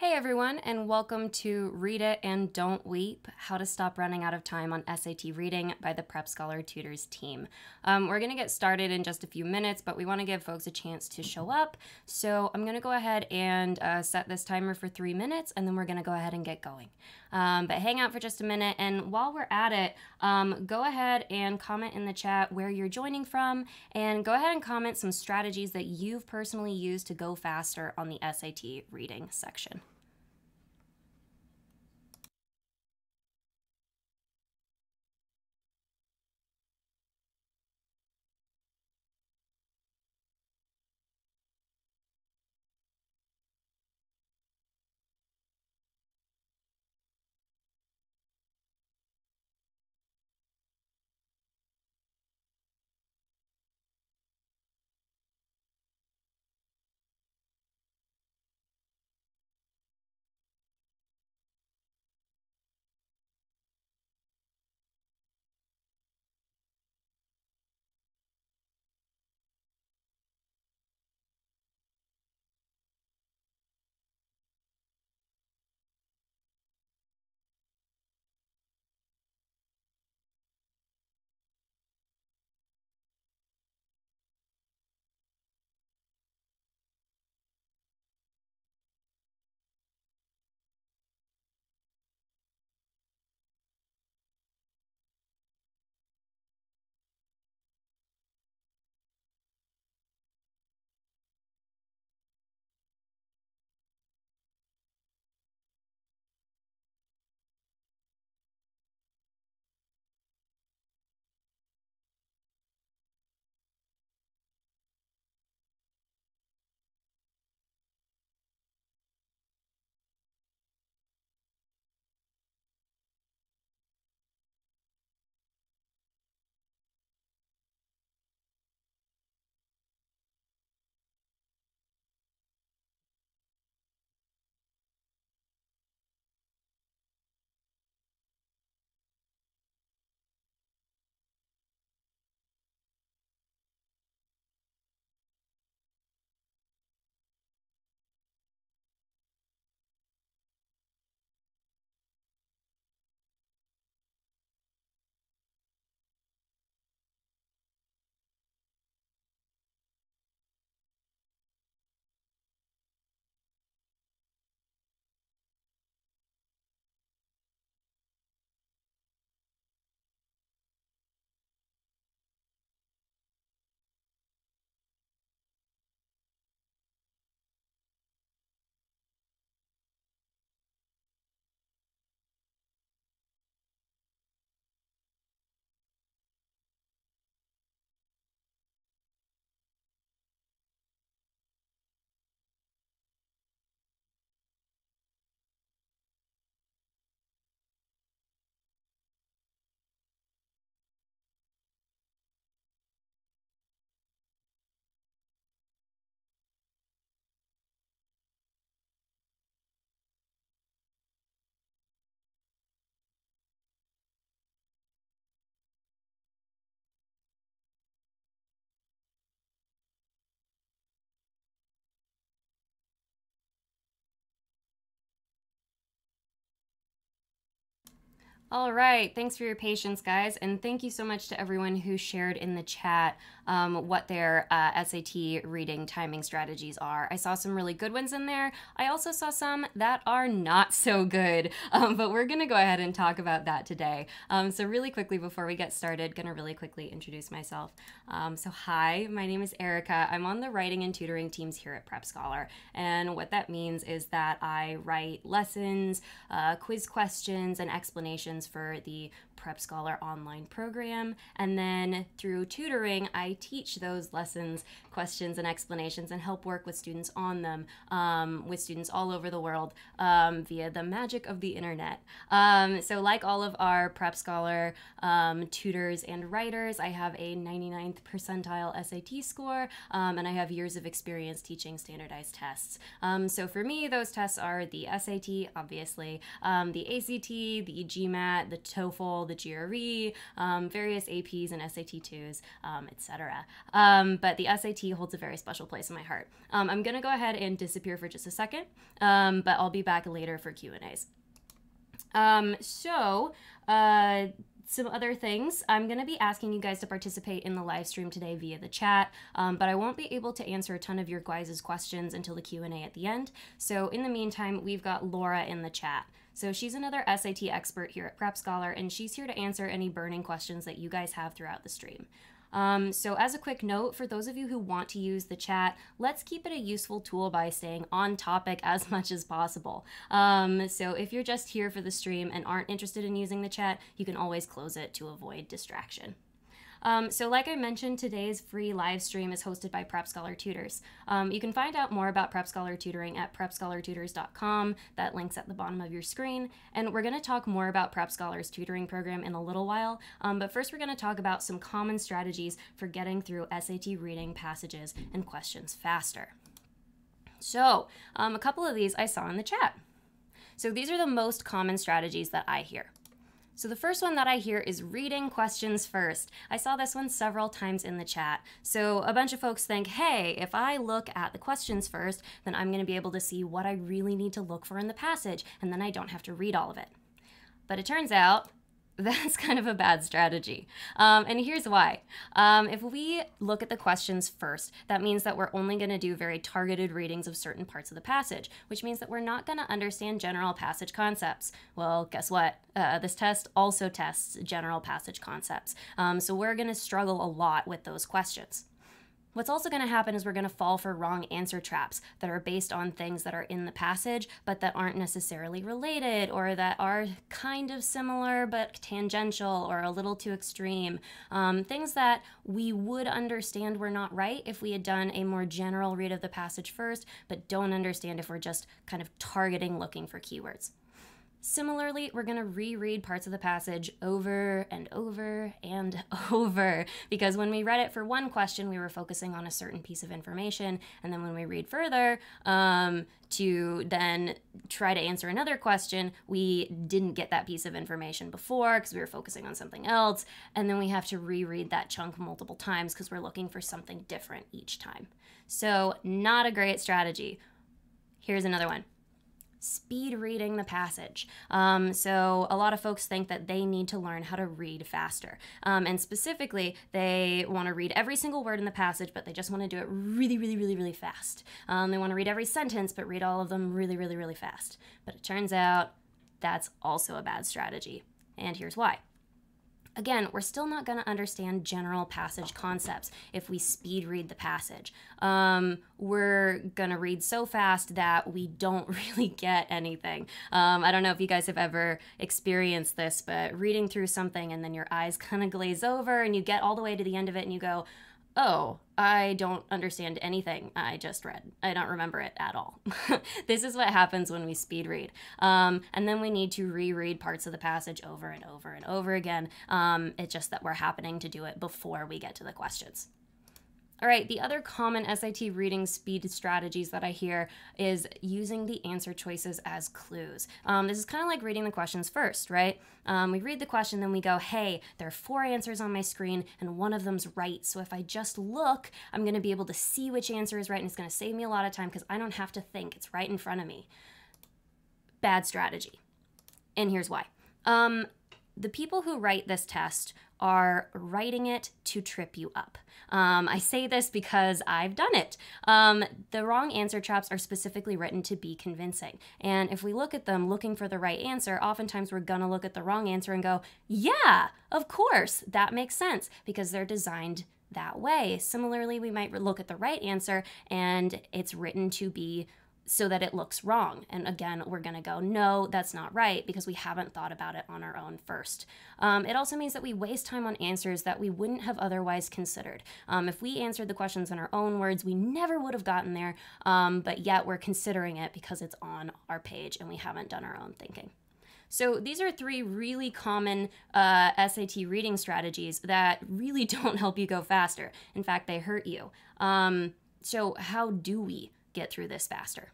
Hey everyone, and welcome to Read It and Don't Weep, How to Stop Running Out of Time on SAT Reading by the PrepScholar Tutors team. We're going to get started in just a few minutes, but we want to give folks a chance to show up. So I'm going to go ahead and set this timer for 3 minutes, and then we're going to go ahead and get going. But hang out for just a minute, and while we're at it, go ahead and comment in the chat where you're joining from, and go ahead and comment some strategies that you've personally used to go faster on the SAT reading section. All right, thanks for your patience, guys, and thank you so much to everyone who shared in the chat what their SAT reading timing strategies are. I saw some really good ones in there. I also saw some that are not so good, but we're gonna go ahead and talk about that today. So really quickly before we get started, gonna really quickly introduce myself. So hi, my name is Erica. I'm on the writing and tutoring teams here at PrepScholar, and what that means is that I write lessons, quiz questions, and explanations for the PrepScholar online program, and then through tutoring I teach those lessons, questions, and explanations and help work with students on them, with students all over the world via the magic of the internet. So like all of our PrepScholar tutors and writers, I have a 99th percentile SAT score, and I have years of experience teaching standardized tests. So for me, those tests are the SAT, obviously, the ACT, the GMAT, the TOEFL, the the GRE, various APs and SAT2s, etc. But the SAT holds a very special place in my heart. I'm going to go ahead and disappear for just a second, but I'll be back later for Q&As. Some other things. I'm going to be asking you guys to participate in the live stream today via the chat, but I won't be able to answer a ton of your guys' questions until the Q&A at the end. So in the meantime, we've got Laura in the chat. So she's another SAT expert here at PrepScholar, and she's here to answer any burning questions that you guys have throughout the stream. So as a quick note, for those of you who want to use the chat, let's keep it a useful tool by staying on topic as much as possible. So if you're just here for the stream and aren't interested in using the chat, you can always close it to avoid distraction. So like I mentioned, today's free live stream is hosted by PrepScholar Tutors. You can find out more about PrepScholar Tutoring at PrepScholarTutors.com. That link's at the bottom of your screen. And we're going to talk more about PrepScholar's tutoring program in a little while. But first, we're going to talk about some common strategies for getting through SAT reading passages and questions faster. So a couple of these I saw in the chat. So these are the most common strategies that I hear. So the first one that I hear is reading questions first. I saw this one several times in the chat. So a bunch of folks think, hey, if I look at the questions first, then I'm going to be able to see what I really need to look for in the passage, and then I don't have to read all of it. But it turns out that's kind of a bad strategy. And here's why. If we look at the questions first, that means that we're only going to do very targeted readings of certain parts of the passage, which means that we're not going to understand general passage concepts. Well, guess what? This test also tests general passage concepts. So we're going to struggle a lot with those questions. What's also going to happen is we're going to fall for wrong answer traps that are based on things that are in the passage, but that aren't necessarily related, or that are kind of similar but tangential or a little too extreme. Things that we would understand were not right if we had done a more general read of the passage first, but don't understand if we're just kind of targeting looking for keywords. Similarly, we're going to reread parts of the passage over and over and over, because when we read it for one question, we were focusing on a certain piece of information, and then when we read further to then try to answer another question, we didn't get that piece of information before because we were focusing on something else, and then we have to reread that chunk multiple times because we're looking for something different each time. So not a great strategy. Here's another one. Speed reading the passage. So a lot of folks think that they need to learn how to read faster. And specifically, they want to read every single word in the passage, but they just want to do it really, really, really, really fast. They want to read every sentence, but read all of them really, really, really fast. But it turns out that's also a bad strategy. And here's why. Again, we're still not going to understand general passage concepts if we speed read the passage. We're going to read so fast that we don't really get anything. I don't know if you guys have ever experienced this, but reading through something and then your eyes kind of glaze over and you get all the way to the end of it and you go, oh, I don't understand anything I just read. I don't remember it at all. This is what happens when we speed read. And then we need to reread parts of the passage over and over and over again. It's just that we're happening to do it before we get to the questions. All right, the other common SAT reading speed strategies that I hear is using the answer choices as clues. This is kind of like reading the questions first, right? We read the question, then we go, hey, there are 4 answers on my screen and one of them's right. So if I just look, I'm going to be able to see which answer is right, and it's going to save me a lot of time because I don't have to think. It's right in front of me. Bad strategy. And here's why. The people who write this test are writing it to trip you up. I say this because I've done it. The wrong answer traps are specifically written to be convincing. And if we look at them looking for the right answer, oftentimes we're gonna look at the wrong answer and go, yeah, of course, that makes sense, because they're designed that way. Similarly, we might look at the right answer and it's written to be so that it looks wrong. And again, we're gonna go, no, that's not right, because we haven't thought about it on our own first. It also means that we waste time on answers that we wouldn't have otherwise considered. If we answered the questions in our own words, we never would have gotten there, but yet we're considering it because it's on our page and we haven't done our own thinking. So these are 3 really common SAT reading strategies that really don't help you go faster. In fact, they hurt you. So how do we get through this faster?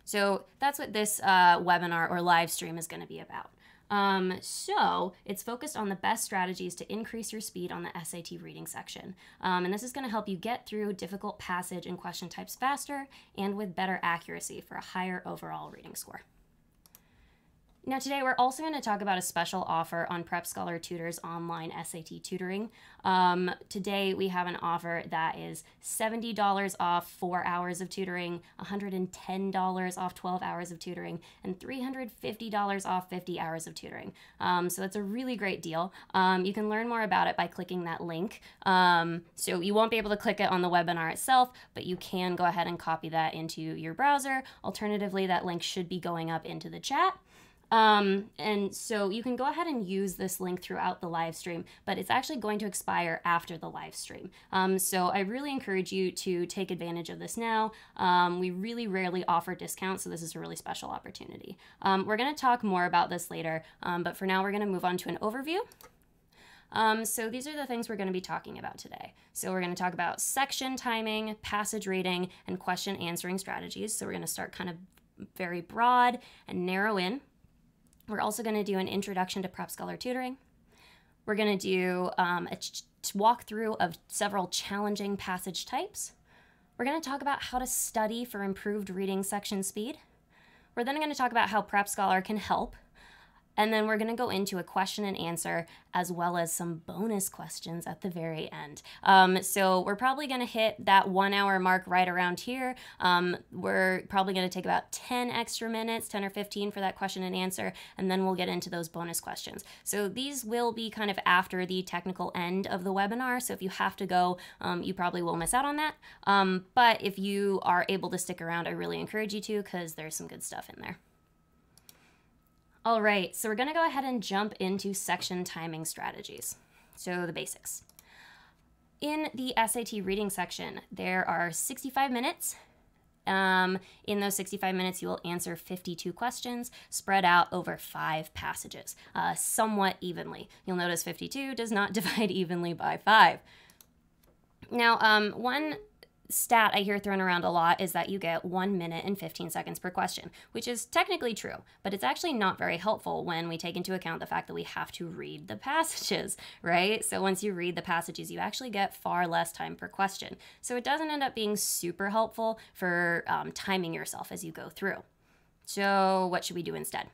So that's what this webinar or live stream is going to be about. So it's focused on the best strategies to increase your speed on the SAT reading section. And this is going to help you get through difficult passage and question types faster and with better accuracy for a higher overall reading score. Now today we're also going to talk about a special offer on PrepScholar Tutors online SAT tutoring. Today we have an offer that is $70 off 4 hours of tutoring, $110 off 12 hours of tutoring, and $350 off 50 hours of tutoring. So that's a really great deal. You can learn more about it by clicking that link. So you won't be able to click it on the webinar itself, but you can go ahead and copy that into your browser. Alternatively, that link should be going up into the chat. And so you can go ahead and use this link throughout the live stream, but it's actually going to expire after the live stream. So I really encourage you to take advantage of this now. We really rarely offer discounts, so this is a really special opportunity. We're going to talk more about this later, but for now we're going to move on to an overview. So these are the things we're going to be talking about today. So we're going to talk about section timing, passage reading, and question answering strategies. So we're going to start kind of very broad and narrow in. We're also going to do an introduction to PrepScholar tutoring. We're going to do a walkthrough of several challenging passage types. We're going to talk about how to study for improved reading section speed. We're then going to talk about how PrepScholar can help. And then we're going to go into a question and answer as well as some bonus questions at the very end. So we're probably going to hit that 1 hour mark right around here. We're probably going to take about 10 extra minutes, 10 or 15 for that question and answer, and then we'll get into those bonus questions. So these will be kind of after the technical end of the webinar. So if you have to go, you probably will miss out on that. But if you are able to stick around, I really encourage you to because there's some good stuff in there. All right, so we're going to go ahead and jump into section timing strategies. So the basics. In the SAT reading section, there are 65 minutes. In those 65 minutes, you will answer 52 questions spread out over 5 passages, somewhat evenly. You'll notice 52 does not divide evenly by 5. Now, one stat I hear thrown around a lot is that you get 1 minute and 15 seconds per question, which is technically true, but it's actually not very helpful when we take into account the fact that we have to read the passages, right? So once you read the passages, you actually get far less time per question. So it doesn't end up being super helpful for timing yourself as you go through. So what should we do instead?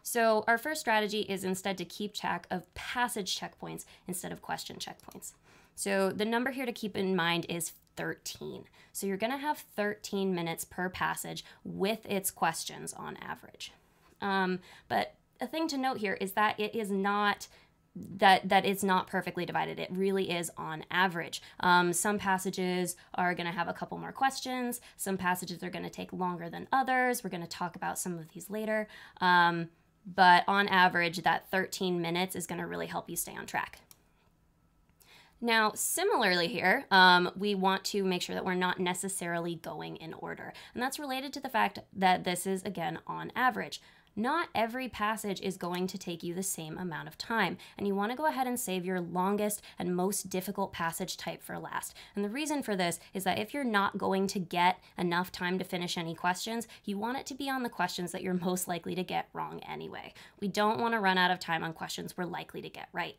So our first strategy is instead to keep track of passage checkpoints instead of question checkpoints. So the number here to keep in mind is 13. So you're going to have 13 minutes per passage with its questions on average. But a thing to note here is that it is not that it's not perfectly divided. It really is on average. Some passages are going to have a couple more questions. Some passages are going to take longer than others. We're going to talk about some of these later. But on average, that 13 minutes is going to really help you stay on track. Now, similarly here, we want to make sure that we're not necessarily going in order. And that's related to the fact that this is, again, on average. Not every passage is going to take you the same amount of time, and you want to go ahead and save your longest and most difficult passage type for last. And the reason for this is that if you're not going to get enough time to finish any questions, you want it to be on the questions that you're most likely to get wrong anyway. We don't want to run out of time on questions we're likely to get right.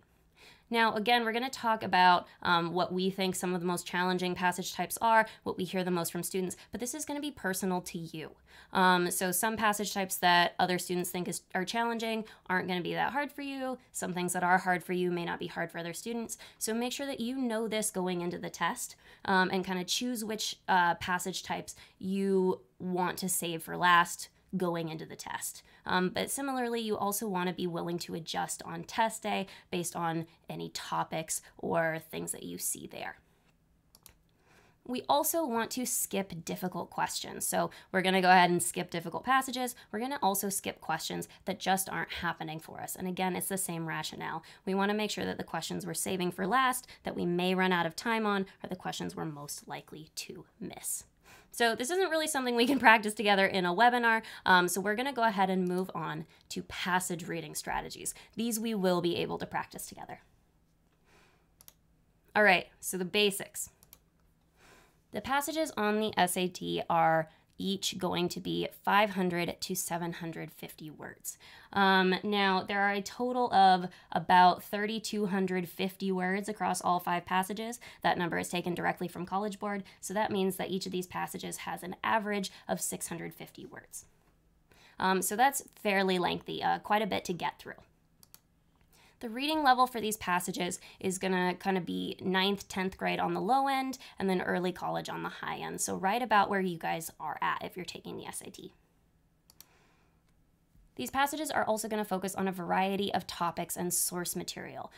Now, again, we're going to talk about what we think some of the most challenging passage types are, what we hear the most from students, but this is going to be personal to you. So some passage types that other students think are challenging aren't going to be that hard for you. Some things that are hard for you may not be hard for other students. So make sure that you know this going into the test and kind of choose which passage types you want to save for last going into the test. But similarly, you also want to be willing to adjust on test day based on any topics or things that you see there. We also want to skip difficult questions. So we're going to go ahead and skip difficult passages. We're going to also skip questions that just aren't happening for us. And again, it's the same rationale. We want to make sure that the questions we're saving for last that we may run out of time on are the questions we're most likely to miss. So this isn't really something we can practice together in a webinar, so we're going to go ahead and move on to passage reading strategies. These we will be able to practice together. All right, so the basics. The passages on the SAT are each going to be 500 to 750 words. Now, there are a total of about 3,250 words across all 5 passages. That number is taken directly from College Board, so that means that each of these passages has an average of 650 words. So that's fairly lengthy, quite a bit to get through. The reading level for these passages is going to kind of be 9th, 10th grade on the low end, and then early college on the high end. So right about where you guys are at if you're taking the SAT. These passages are also going to focus on a variety of topics and source material.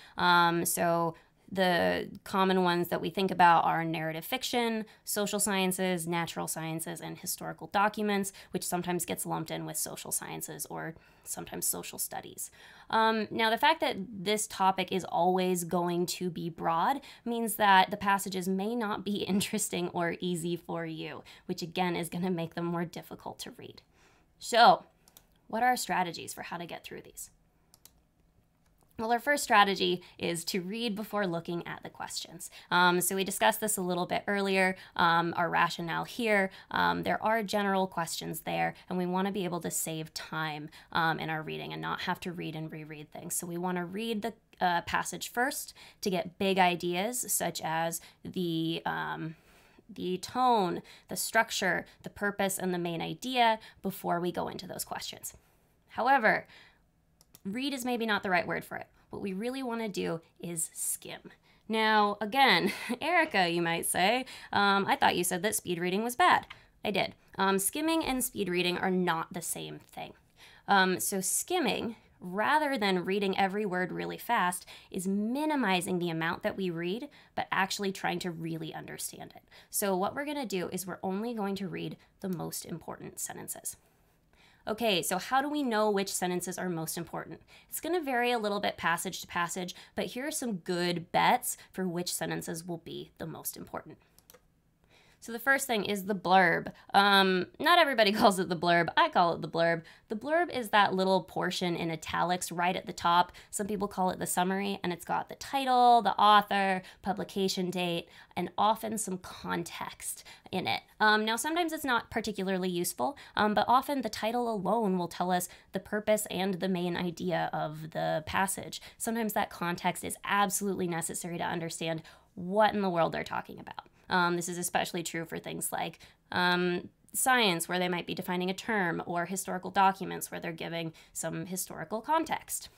So the common ones that we think about are narrative fiction, social sciences, natural sciences, and historical documents, which sometimes gets lumped in with social sciences or sometimes social studies. Now, the fact that this topic is always going to be broad means that the passages may not be interesting or easy for you, which again is going to make them more difficult to read. So, what are our strategies for how to get through these? Well, our first strategy is to read before looking at the questions. So we discussed this a little bit earlier, our rationale here. There are general questions there, and we want to be able to save time in our reading and not have to read and reread things. So we want to read the passage first to get big ideas, such as the tone, the structure, the purpose, and the main idea before we go into those questions. However, read is maybe not the right word for it. What we really want to do is skim. Now, again, Erica, you might say, I thought you said that speed reading was bad. I did. Skimming and speed reading are not the same thing. So skimming, rather than reading every word really fast, is minimizing the amount that we read, but actually trying to really understand it. So what we're going to do is we're only going to read the most important sentences. Okay, so how do we know which sentences are most important? It's going to vary a little bit passage to passage, but here are some good bets for which sentences will be the most important. So the first thing is the blurb. Not everybody calls it the blurb. I call it the blurb. The blurb is that little portion in italics right at the top. Some people call it the summary, and it's got the title, the author, publication date, and often some context in it. Now, sometimes it's not particularly useful, but often the title alone will tell us the purpose and the main idea of the passage. Sometimes that context is absolutely necessary to understand what in the world they're talking about. This is especially true for things like science, where they might be defining a term, or historical documents, where they're giving some historical context.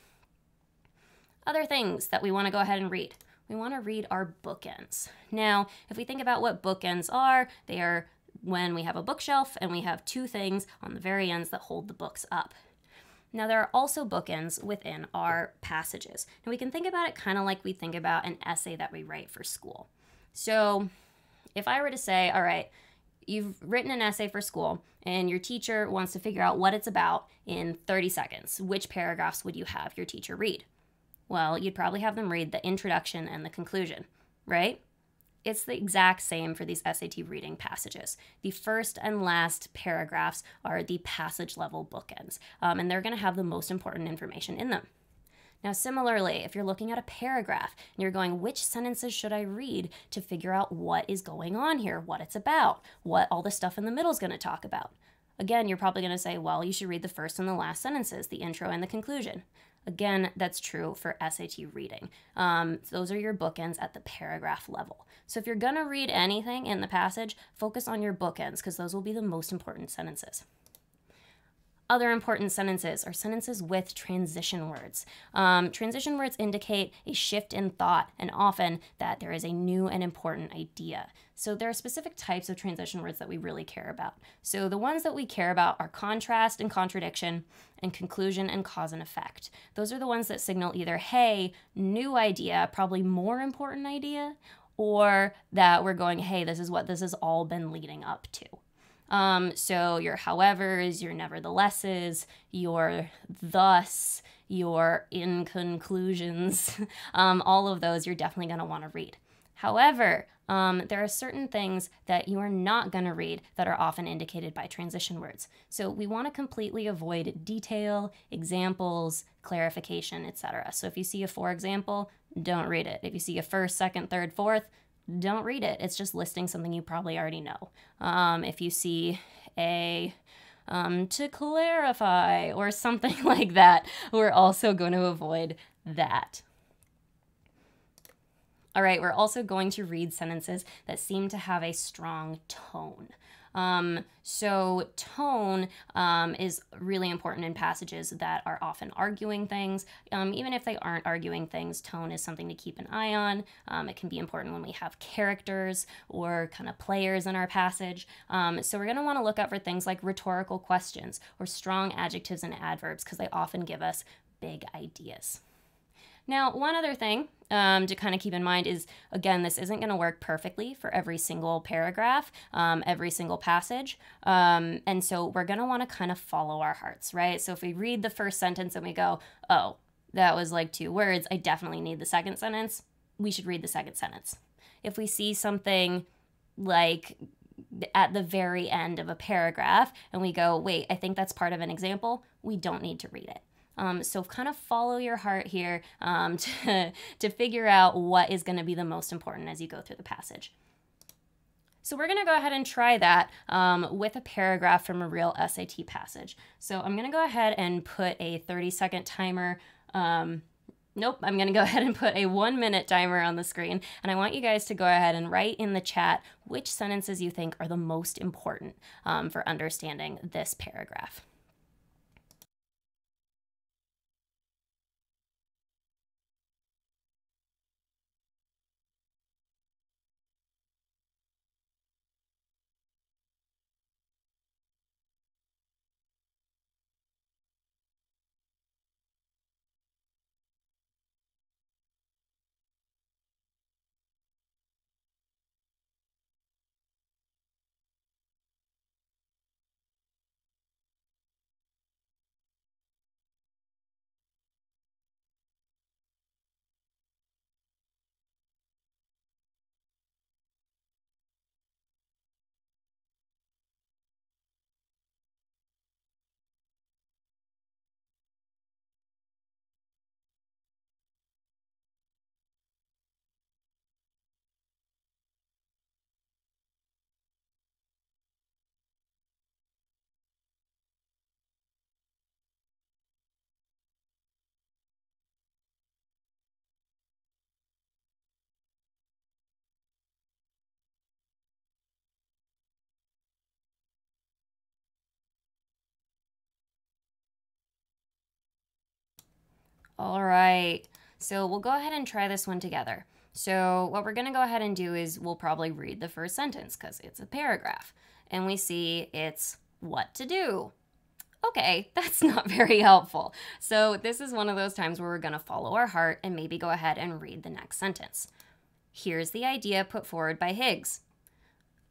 Other things that we want to go ahead and read. We want to read our bookends. Now, if we think about what bookends are, they are when we have a bookshelf and we have 2 things on the very ends that hold the books up. Now, there are also bookends within our passages. And we can think about it kind of like we think about an essay that we write for school. So if I were to say, all right, you've written an essay for school and your teacher wants to figure out what it's about in 30 seconds, which paragraphs would you have your teacher read? Well, you'd probably have them read the introduction and the conclusion, right? It's the exact same for these SAT reading passages. The first and last paragraphs are the passage level bookends, and they're going to have the most important information in them. Now, similarly, if you're looking at a paragraph and you're going, which sentences should I read to figure out what is going on here, what it's about, what all the stuff in the middle is going to talk about? Again, you're probably going to say, well, you should read the first and the last sentences, the intro and the conclusion. Again, that's true for SAT reading. Those are your bookends at the paragraph level. So if you're going to read anything in the passage, focus on your bookends, because those will be the most important sentences. Other important sentences are sentences with transition words. Transition words indicate a shift in thought, and often that there is a new and important idea. So there are specific types of transition words that we really care about. So the ones that we care about are contrast and contradiction, and conclusion and cause and effect. Those are the ones that signal either, hey, new idea, probably more important idea, or that we're going, hey, this is what this has all been leading up to. So your howevers, your neverthelesses, your thus, your in conclusions, all of those you're definitely going to want to read. However, there are certain things that you are not going to read that are often indicated by transition words. So we want to completely avoid detail, examples, clarification, etc. So if you see a for example, don't read it. If you see a first, second, third, fourth, don't read it. It's just listing something you probably already know. If you see a to clarify or something like that, we're also going to avoid that. All right, we're also going to read sentences that seem to have a strong tone. So tone is really important in passages that are often arguing things. Even if they aren't arguing things, tone is something to keep an eye on. It can be important when we have characters or kind of players in our passage. So we're going to want to look out for things like rhetorical questions or strong adjectives and adverbs because they often give us big ideas. Now, one other thing to kind of keep in mind is, again, this isn't going to work perfectly for every single paragraph, every single passage. And so we're going to want to kind of follow our hearts, right? So if we read the first sentence and we go, oh, that was like 2 words, I definitely need the second sentence, we should read the second sentence. If we see something like at the very end of a paragraph and we go, wait, I think that's part of an example, we don't need to read it. So kind of follow your heart here to figure out what is going to be the most important as you go through the passage. So we're going to go ahead and try that with a paragraph from a real SAT passage. So I'm going to go ahead and put a 30-second timer. Nope, I'm going to go ahead and put a 1-minute timer on the screen. And I want you guys to go ahead and write in the chat which sentences you think are the most important for understanding this paragraph. All right, so we'll go ahead and try this one together. So what we're going to go ahead and do is we'll probably read the first sentence because it's a paragraph. And we see it's what to do. Okay, that's not very helpful. So this is one of those times where we're going to follow our heart and maybe go ahead and read the next sentence. Here's the idea put forward by Higgs.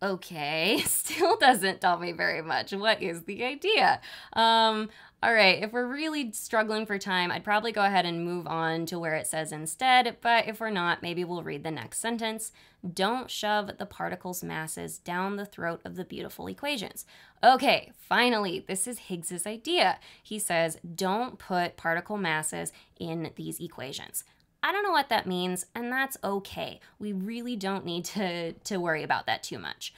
Okay, still doesn't tell me very much. What is the idea? All right, if we're really struggling for time, I'd probably go ahead and move on to where it says instead, but if we're not, maybe we'll read the next sentence. Don't shove the particles' masses down the throat of the beautiful equations. Okay, finally, this is Higgs's idea. He says, don't put particle masses in these equations. I don't know what that means, and that's okay. We really don't need to worry about that too much.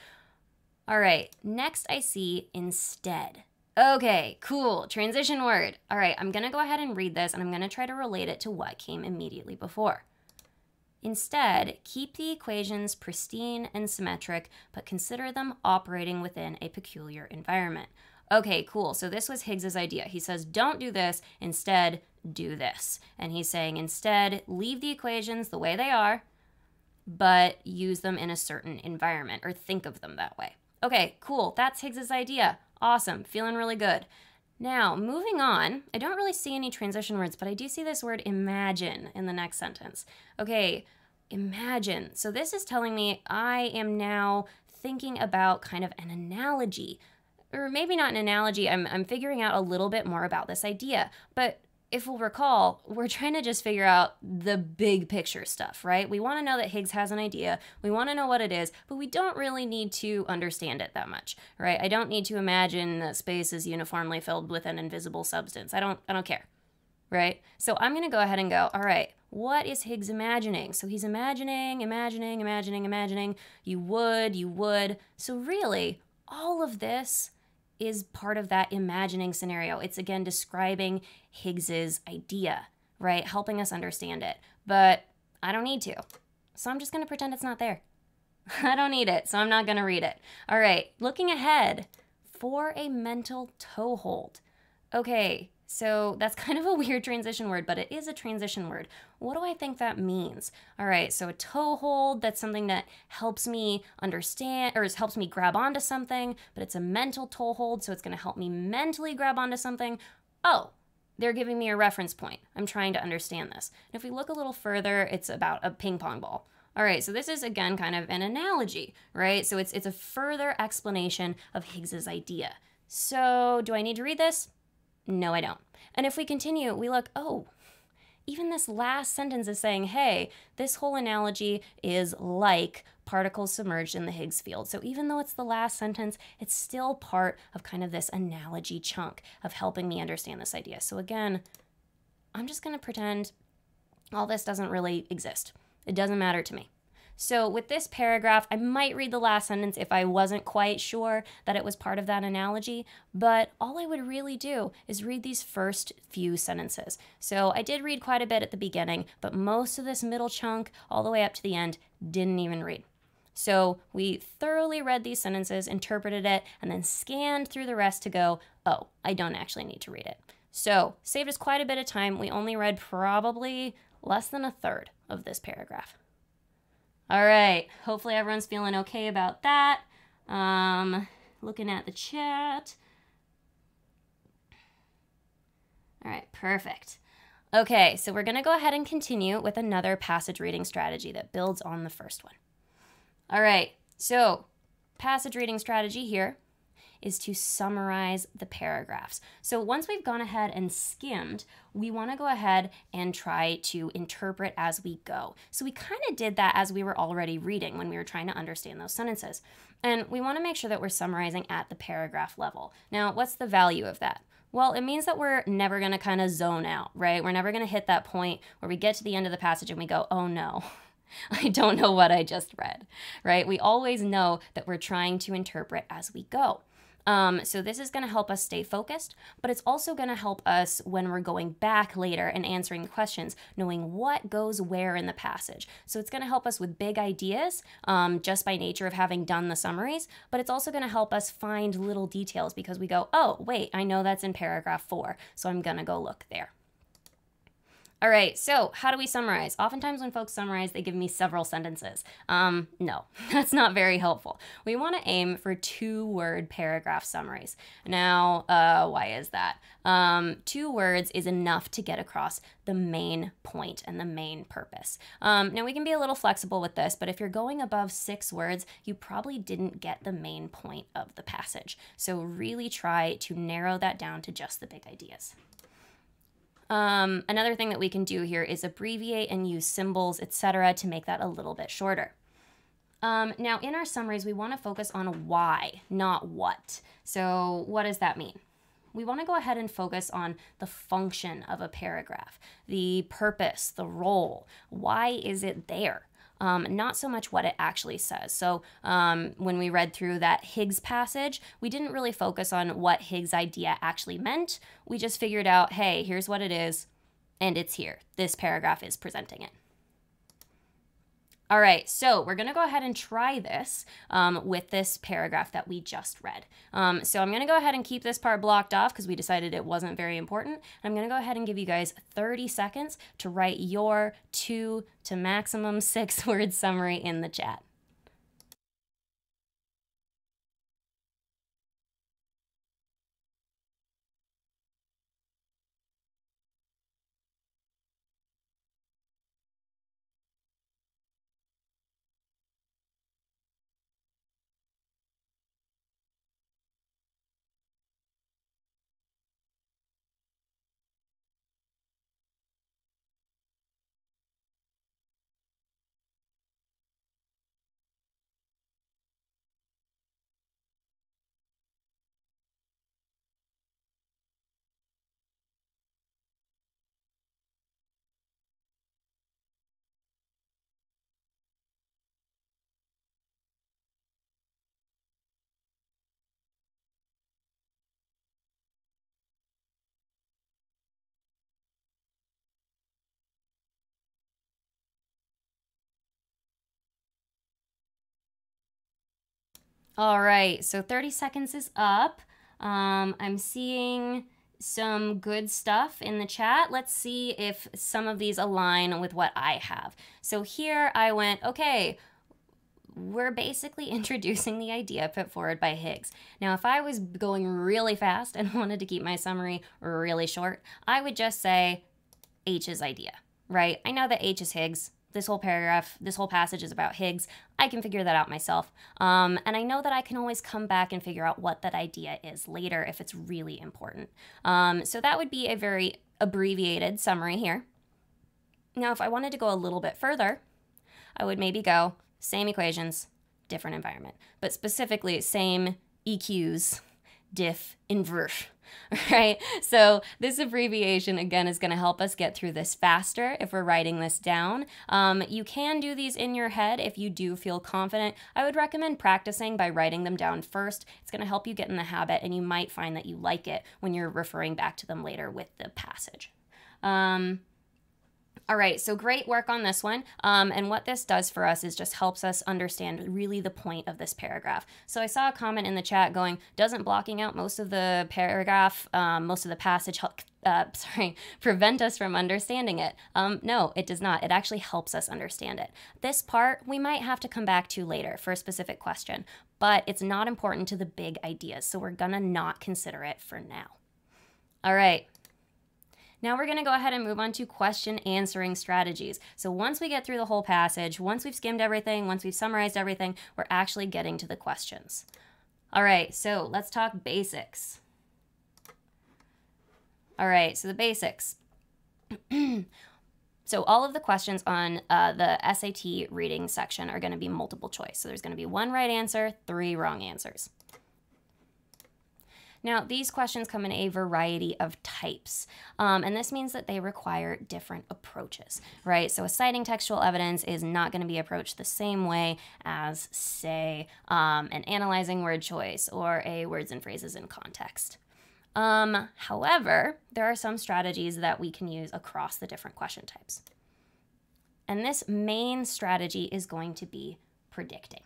All right, next I see instead. Okay, cool, transition word. All right, I'm gonna go ahead and read this, and I'm gonna try to relate it to what came immediately before. Instead, keep the equations pristine and symmetric, but consider them operating within a peculiar environment. Okay, cool, so this was Higgs's idea. He says, don't do this, instead, do this. And he's saying, instead, leave the equations the way they are, but use them in a certain environment, or think of them that way. Okay, cool, that's Higgs's idea. Awesome, feeling really good. Now, moving on, I don't really see any transition words, but I do see this word imagine in the next sentence. Okay, imagine. So this is telling me I am now thinking about kind of an analogy, or maybe not an analogy. I'm figuring out a little bit more about this idea. But if we'll recall, we're trying to just figure out the big picture stuff, right? We want to know that Higgs has an idea. We want to know what it is, but we don't really need to understand it that much, right? I don't need to imagine that space is uniformly filled with an invisible substance. I don't care. right? So I'm going to go ahead and go, all right, what is Higgs imagining? So he's imagining. You would. So really, all of this is part of that imagining scenario. It's again describing Higgs's idea, right? Helping us understand it. But I don't need to. So I'm just going to pretend it's not there. I don't need it, so I'm not going to read it. All right, looking ahead for a mental toehold. Okay, so that's kind of a weird transition word, but it is a transition word. What do I think that means? All right, so a toehold, that's something that helps me understand, or helps me grab onto something, but it's a mental toehold, so it's going to help me mentally grab onto something. Oh, they're giving me a reference point. I'm trying to understand this. And if we look a little further, it's about a ping pong ball. All right, so this is, again, kind of an analogy, right? So it's a further explanation of Higgs's idea. So do I need to read this? No, I don't. And if we continue, we look, oh, even this last sentence is saying, hey, this whole analogy is like particles submerged in the Higgs field. So even though it's the last sentence, it's still part of kind of this analogy chunk of helping me understand this idea. So again, I'm just going to pretend all this doesn't really exist. It doesn't matter to me. So with this paragraph, I might read the last sentence if I wasn't quite sure that it was part of that analogy, but all I would really do is read these first few sentences. So I did read quite a bit at the beginning, but most of this middle chunk, all the way up to the end, didn't even read. So we thoroughly read these sentences, interpreted it, and then scanned through the rest to go, oh, I don't actually need to read it. So saved us quite a bit of time. We only read probably less than a third of this paragraph. All right, hopefully everyone's feeling okay about that. Looking at the chat. All right, perfect. Okay, so we're gonna go ahead and continue with another passage reading strategy that builds on the first one. All right, so passage reading strategy here is to summarize the paragraphs. So once we've gone ahead and skimmed, we want to go ahead and try to interpret as we go. So we kind of did that as we were already reading when we were trying to understand those sentences. And we want to make sure that we're summarizing at the paragraph level. Now, what's the value of that? Well, it means that we're never going to kind of zone out, right? We're never going to hit that point where we get to the end of the passage and we go, oh no, I don't know what I just read, right? We always know that we're trying to interpret as we go. So this is going to help us stay focused, but it's also going to help us when we're going back later and answering the questions, knowing what goes where in the passage. So it's going to help us with big ideas just by nature of having done the summaries, but it's also going to help us find little details because we go, oh, wait, I know that's in paragraph 4, so I'm going to go look there. All right, so how do we summarize? Oftentimes when folks summarize, they give me several sentences. No, that's not very helpful. We want to aim for 2-word paragraph summaries. Now, why is that? 2 words is enough to get across the main point and the main purpose. Now, we can be a little flexible with this, but if you're going above 6 words, you probably didn't get the main point of the passage. So really try to narrow that down to just the big ideas. Another thing that we can do here is abbreviate and use symbols, etc., to make that a little bit shorter. Now, in our summaries, we want to focus on why, not what. So what does that mean? We want to go ahead and focus on the function of a paragraph, the purpose, the role. Why is it there? Not so much what it actually says. So when we read through that Higgs passage, we didn't really focus on what Higgs' idea actually meant. We just figured out, hey, here's what it is, and it's here. This paragraph is presenting it. All right, so we're going to go ahead and try this with this paragraph that we just read. So I'm going to go ahead and keep this part blocked off because we decided it wasn't very important. I'm going to go ahead and give you guys 30 seconds to write your 2 to maximum 6-word summary in the chat. All right, so 30 seconds is up. I'm seeing some good stuff in the chat. Let's see if some of these align with what I have. So here I went, okay, we're basically introducing the idea put forward by Higgs. Now, if I was going really fast and wanted to keep my summary really short, I would just say H's idea, right? I know that H is Higgs. This whole paragraph, this whole passage is about Higgs. I can figure that out myself. And I know that I can always come back and figure out what that idea is later if it's really important. So that would be a very abbreviated summary here. Now, if I wanted to go a little bit further, I would maybe go same equations, different environment, but specifically same EQs, diff, inverse, right? So this abbreviation, again, is going to help us get through this faster if we're writing this down. You can do these in your head if you do feel confident. I would recommend practicing by writing them down first. It's going to help you get in the habit, and you might find that you like it when you're referring back to them later with the passage. All right, so great work on this one. And what this does for us is just helps us understand really the point of this paragraph. So I saw a comment in the chat going, doesn't blocking out most of the paragraph, most of the passage, prevent us from understanding it? No, it does not. It actually helps us understand it. This part we might have to come back to later for a specific question, but it's not important to the big ideas, so we're gonna not consider it for now. All right. Now we're going to go ahead and move on to question answering strategies. So once we get through the whole passage, once we've skimmed everything, once we've summarized everything, we're actually getting to the questions. All right, so let's talk basics. All right, so the basics. So all of the questions on the SAT reading section are going to be multiple choice. So there's going to be 1 right answer, 3 wrong answers. Now, these questions come in a variety of types, and this means that they require different approaches, right? So a citing textual evidence is not going to be approached the same way as, say, an analyzing word choice or a words and phrases in context. However, there are some strategies that we can use across the different question types. And this main strategy is going to be predicting.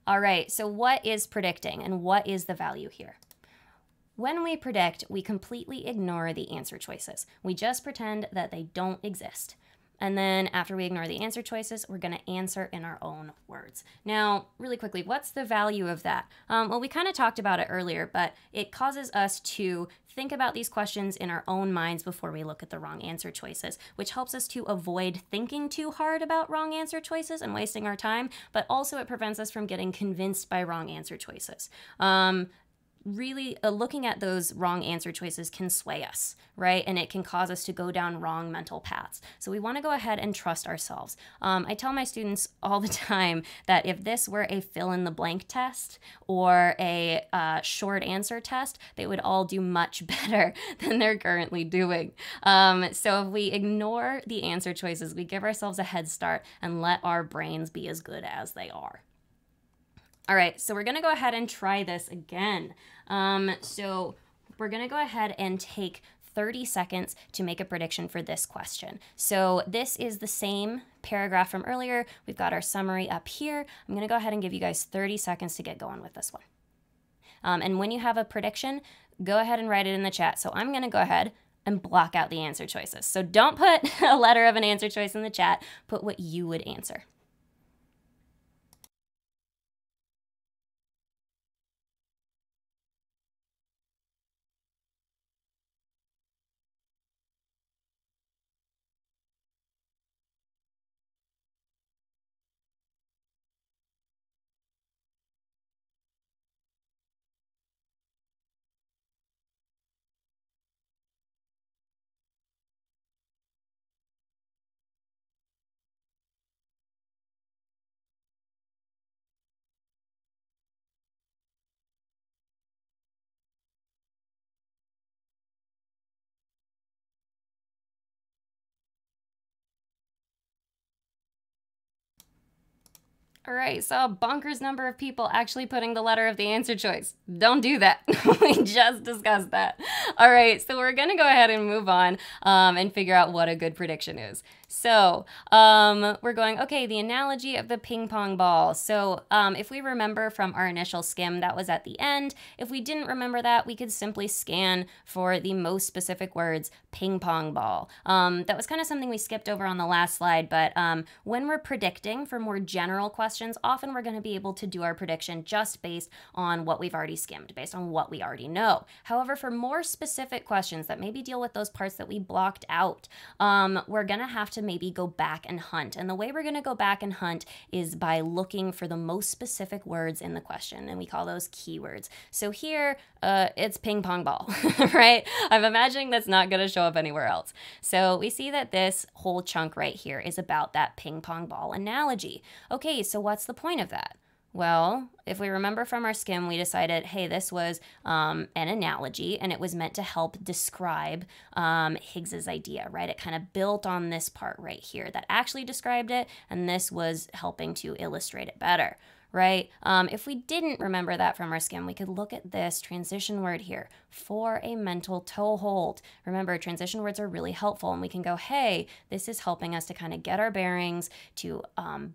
All right, so what is predicting and what is the value here? When we predict, we completely ignore the answer choices. We just pretend that they don't exist. And then after we ignore the answer choices, we're going to answer in our own words. Now, really quickly, what's the value of that? Well, we kind of talked about it earlier, but it causes us to think about these questions in our own minds before we look at the wrong answer choices, which helps us to avoid thinking too hard about wrong answer choices and wasting our time, but also it prevents us from getting convinced by wrong answer choices. Really looking at those wrong answer choices can sway us, right? And it can cause us to go down wrong mental paths. So we want to go ahead and trust ourselves. I tell my students all the time that if this were a fill-in-the-blank test or a short answer test, they would all do much better than they're currently doing. So if we ignore the answer choices, we give ourselves a head start and let our brains be as good as they are. All right, so we're going to go ahead and try this again. So we're going to go ahead and take 30 seconds to make a prediction for this question. So this is the same paragraph from earlier. We've got our summary up here. I'm going to go ahead and give you guys 30 seconds to get going with this one. And when you have a prediction, go ahead and write it in the chat. So I'm going to go ahead and block out the answer choices. So don't put a letter of an answer choice in the chat. Put what you would answer. All right, so a bonkers number of people actually putting the letter of the answer choice. Don't do that. We just discussed that. All right, so we're going to go ahead and move on and figure out what a good prediction is. So we're going, okay, the analogy of the ping pong ball. So if we remember from our initial skim, that was at the end. If we didn't remember that, we could simply scan for the most specific words, ping pong ball. That was kind of something we skipped over on the last slide, but when we're predicting for more general questions, often we're going to be able to do our prediction just based on what we've already skimmed, based on what we already know. However, for more specific questions that maybe deal with those parts that we blocked out, we're going to have to maybe go back and hunt. And the way we're going to go back and hunt is by looking for the most specific words in the question, and we call those keywords. So here, it's ping pong ball, right? I'm imagining that's not going to show up anywhere else. So we see that this whole chunk right here is about that ping pong ball analogy. Okay, so what's the point of that? Well, if we remember from our skim, we decided, hey, this was an analogy, and it was meant to help describe Higgs's idea, right? It kind of built on this part right here that actually described it, and this was helping to illustrate it better, right? If we didn't remember that from our skim, we could look at this transition word here, for a mental toehold. Remember, transition words are really helpful, and we can go, hey, this is helping us to kind of get our bearings, to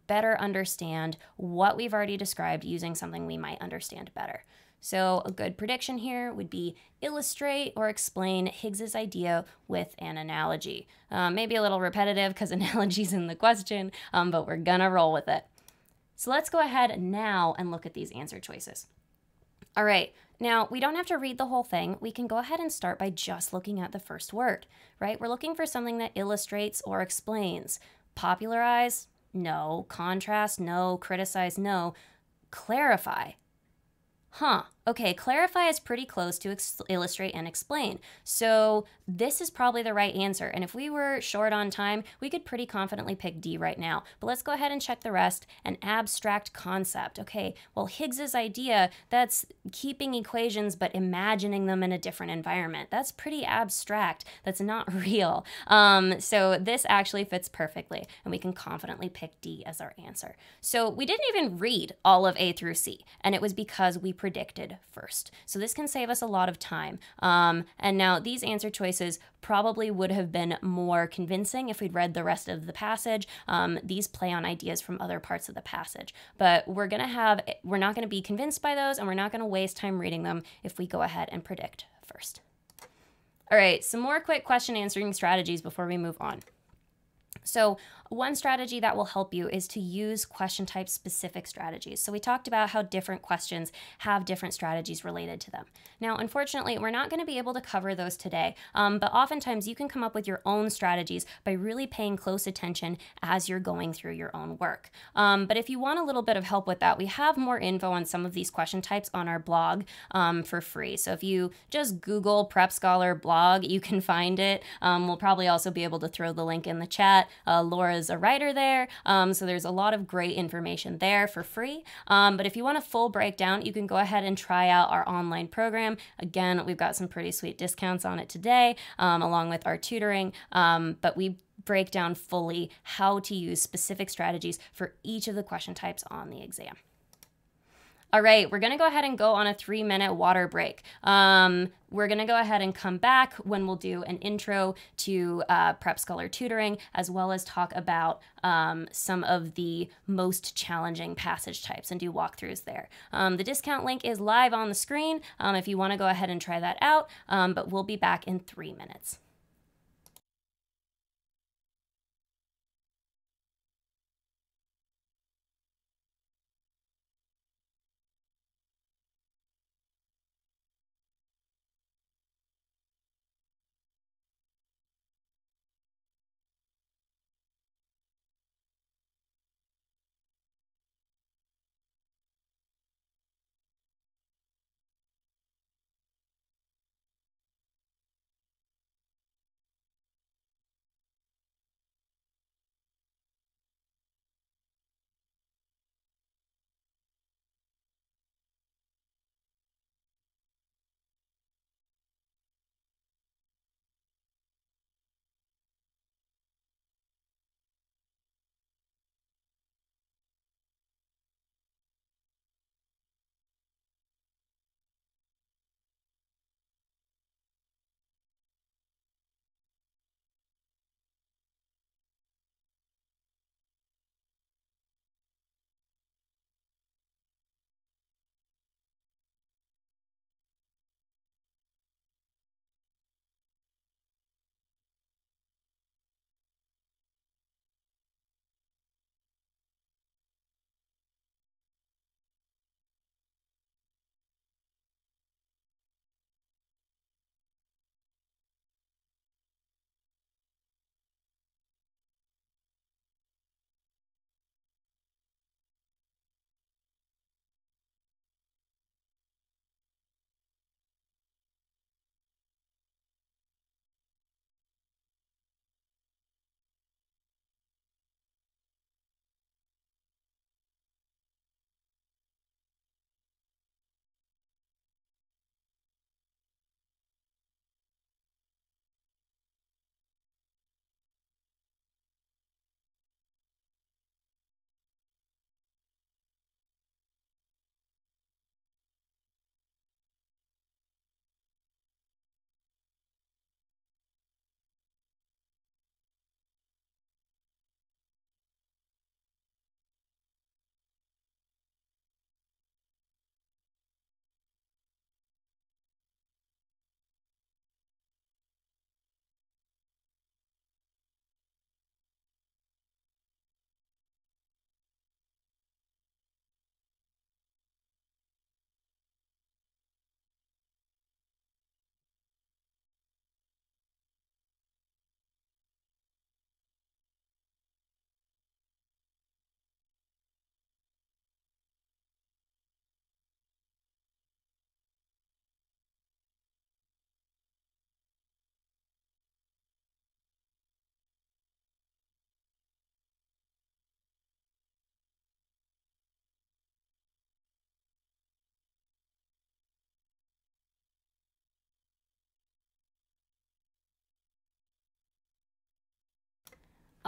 better understand what we've already described using something we might understand better. So a good prediction here would be illustrate or explain Higgs's idea with an analogy. Maybe a little repetitive because analogy's in the question, but we're gonna roll with it. So let's go ahead now and look at these answer choices. All right, now we don't have to read the whole thing. We can go ahead and start by just looking at the first word, right? We're looking for something that illustrates or explains. Popularize? No. Contrast? No. Criticize? No. Clarify? Huh. Okay, clarify is pretty close to illustrate and explain. So this is probably the right answer. And if we were short on time, we could pretty confidently pick D right now. But let's go ahead and check the rest. An abstract concept. Okay, well, Higgs's idea, that's keeping equations but imagining them in a different environment. That's pretty abstract. That's not real. So this actually fits perfectly, and we can confidently pick D as our answer. So we didn't even read all of A through C, and it was because we predicted first. So this can save us a lot of time. And now these answer choices probably would have been more convincing if we'd read the rest of the passage. These play on ideas from other parts of the passage, but we're not gonna be convinced by those, and we're not gonna waste time reading them if we go ahead and predict first. All right, some more quick question answering strategies before we move on. So one strategy that will help you is to use question type specific strategies. So we talked about how different questions have different strategies related to them. Now, unfortunately, we're not going to be able to cover those today, but oftentimes you can come up with your own strategies by really paying close attention as you're going through your own work. But if you want a little bit of help with that, we have more info on some of these question types on our blog for free. So if you just Google PrepScholar blog, you can find it. We'll probably also be able to throw the link in the chat. Laura's a writer there, so there's a lot of great information there for free. But if you want a full breakdown, you can go ahead and try out our online program. Again, we've got some pretty sweet discounts on it today, along with our tutoring, but we break down fully how to use specific strategies for each of the question types on the exam. All right, we're gonna go ahead and go on a 3-minute water break. We're gonna go ahead and come back when we'll do an intro to PrepScholar tutoring, as well as talk about some of the most challenging passage types and do walkthroughs there. The discount link is live on the screen if you wanna go ahead and try that out, but we'll be back in 3 minutes.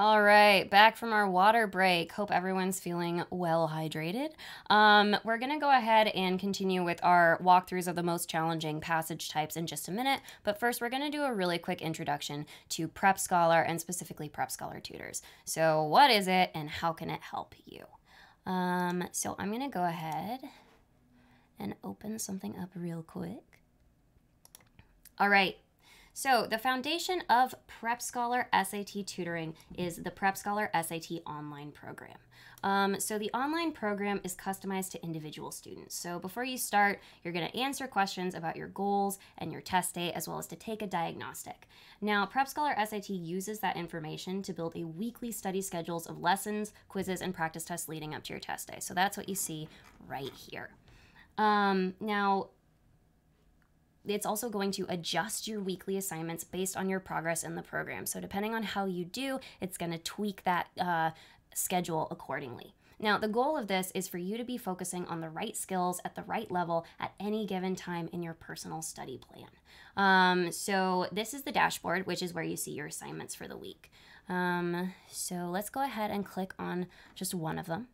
All right, back from our water break. Hope everyone's feeling well hydrated. We're going to go ahead and continue with our walkthroughs of the most challenging passage types in just a minute. But first, we're going to do a really quick introduction to PrepScholar and specifically PrepScholar tutors. So what is it and how can it help you? So I'm going to go ahead and open something up real quick. All right. So the foundation of PrepScholar SAT tutoring is the PrepScholar SAT online program. So the online program is customized to individual students. So before you start, you're going to answer questions about your goals and your test date, as well as to take a diagnostic. Now, PrepScholar SAT uses that information to build a weekly study schedules of lessons, quizzes, and practice tests leading up to your test day. So that's what you see right here. Now, it's also going to adjust your weekly assignments based on your progress in the program. So depending on how you do, it's going to tweak that schedule accordingly. Now, the goal of this is for you to be focusing on the right skills at the right level at any given time in your personal study plan. So this is the dashboard, which is where you see your assignments for the week. So let's go ahead and click on just one of them.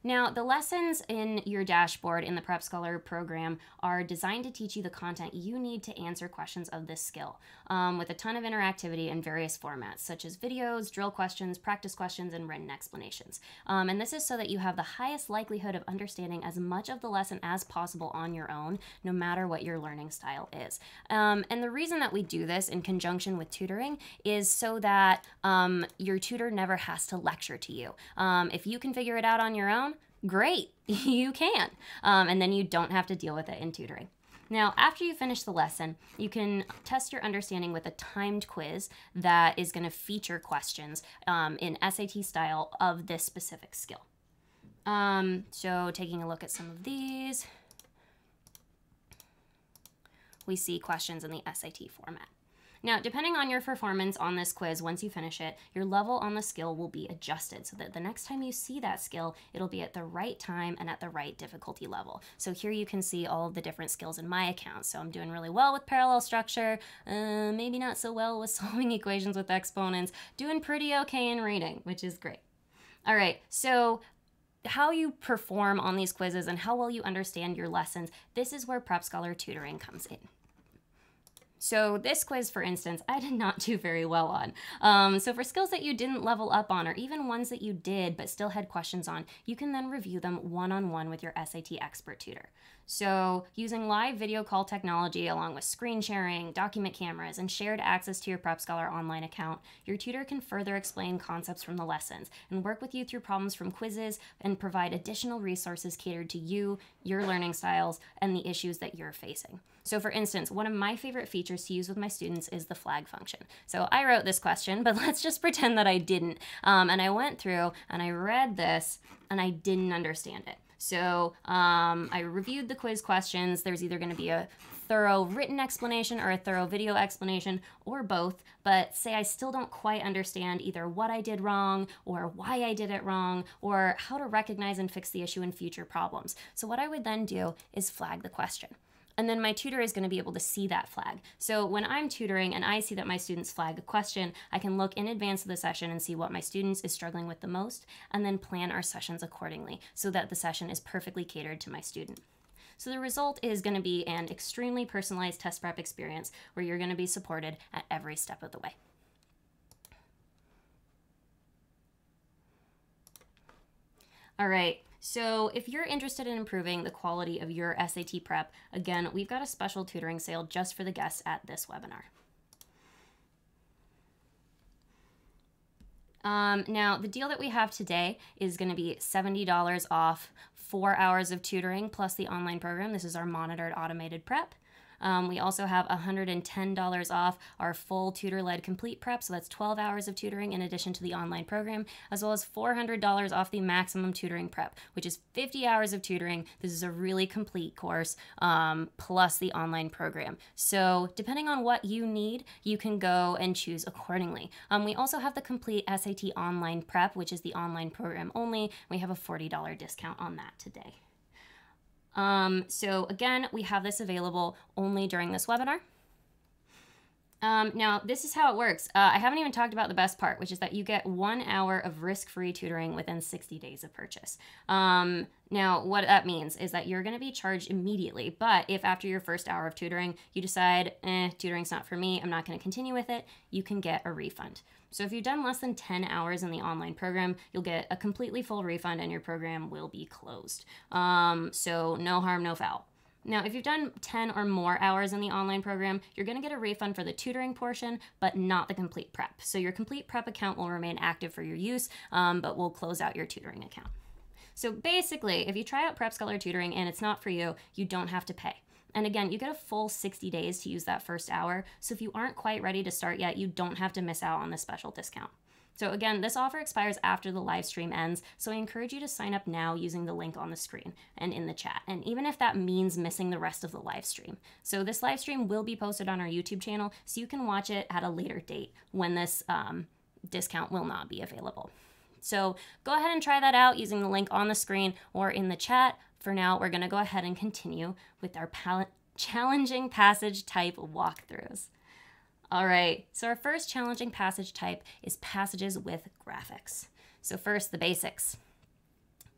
Now, the lessons in your dashboard in the PrepScholar program are designed to teach you the content you need to answer questions of this skill, with a ton of interactivity in various formats, such as videos, drill questions, practice questions, and written explanations. And this is so that you have the highest likelihood of understanding as much of the lesson as possible on your own, no matter what your learning style is. And the reason that we do this in conjunction with tutoring is so that your tutor never has to lecture to you. If you can figure it out on your own, great, you can. And then you don't have to deal with it in tutoring. Now, after you finish the lesson, you can test your understanding with a timed quiz that is going to feature questions in SAT style of this specific skill. So taking a look at some of these, we see questions in the SAT format. Now, depending on your performance on this quiz, once you finish it, your level on the skill will be adjusted so that the next time you see that skill, it'll be at the right time and at the right difficulty level. So here you can see all of the different skills in my account. So I'm doing really well with parallel structure, maybe not so well with solving equations with exponents, doing pretty okay in reading, which is great. All right, so how you perform on these quizzes and how well you understand your lessons, this is where PrepScholar tutoring comes in. So this quiz, for instance, I did not do very well on. So for skills that you didn't level up on, or even ones that you did but still had questions on, you can then review them one-on-one with your SAT expert tutor. So using live video call technology along with screen sharing, document cameras, and shared access to your PrepScholar online account, your tutor can further explain concepts from the lessons and work with you through problems from quizzes and provide additional resources catered to you, your learning styles, and the issues that you're facing. So for instance, one of my favorite features to use with my students is the flag function. So I wrote this question, but let's just pretend that I didn't. And I went through and I read this and I didn't understand it. So I reviewed the quiz questions. There's either going to be a thorough written explanation or a thorough video explanation or both, but say I still don't quite understand either what I did wrong or why I did it wrong or how to recognize and fix the issue in future problems. So what I would then do is flag the question. And then my tutor is going to be able to see that flag. So when I'm tutoring and I see that my students flag a question, I can look in advance of the session and see what my students is struggling with the most, and then plan our sessions accordingly so that the session is perfectly catered to my student. So the result is going to be an extremely personalized test prep experience where you're going to be supported at every step of the way. All right. So if you're interested in improving the quality of your SAT prep, again, we've got a special tutoring sale just for the guests at this webinar. Now, the deal that we have today is going to be $70 off 4 hours of tutoring plus the online program. This is our monitored automated prep. We also have $110 off our full tutor-led complete prep, so that's 12 hours of tutoring in addition to the online program, as well as $400 off the maximum tutoring prep, which is 50 hours of tutoring. This is a really complete course, plus the online program. So depending on what you need, you can go and choose accordingly. We also have the complete SAT online prep, which is the online program only. We have a $40 discount on that today. So again, we have this available only during this webinar. Now, this is how it works. I haven't even talked about the best part, which is that you get 1 hour of risk-free tutoring within 60 days of purchase. Now, what that means is that you're going to be charged immediately, but if after your first hour of tutoring, you decide, tutoring's not for me, I'm not going to continue with it, you can get a refund. So if you've done less than 10 hours in the online program, you'll get a completely full refund and your program will be closed. So no harm, no foul. Now, if you've done 10 or more hours in the online program, you're going to get a refund for the tutoring portion, but not the complete prep. So your complete prep account will remain active for your use, but we'll close out your tutoring account. So basically, if you try out PrepScholar tutoring and it's not for you, you don't have to pay. And again, you get a full 60 days to use that first hour. So if you aren't quite ready to start yet, you don't have to miss out on this special discount. So again, this offer expires after the live stream ends, so I encourage you to sign up now using the link on the screen and in the chat, and even if that means missing the rest of the live stream. So this live stream will be posted on our YouTube channel, so you can watch it at a later date when this discount will not be available. So go ahead and try that out using the link on the screen or in the chat. For now, we're going to go ahead and continue with our challenging passage type walkthroughs. All right, so our first challenging passage type is passages with graphics. So first, the basics.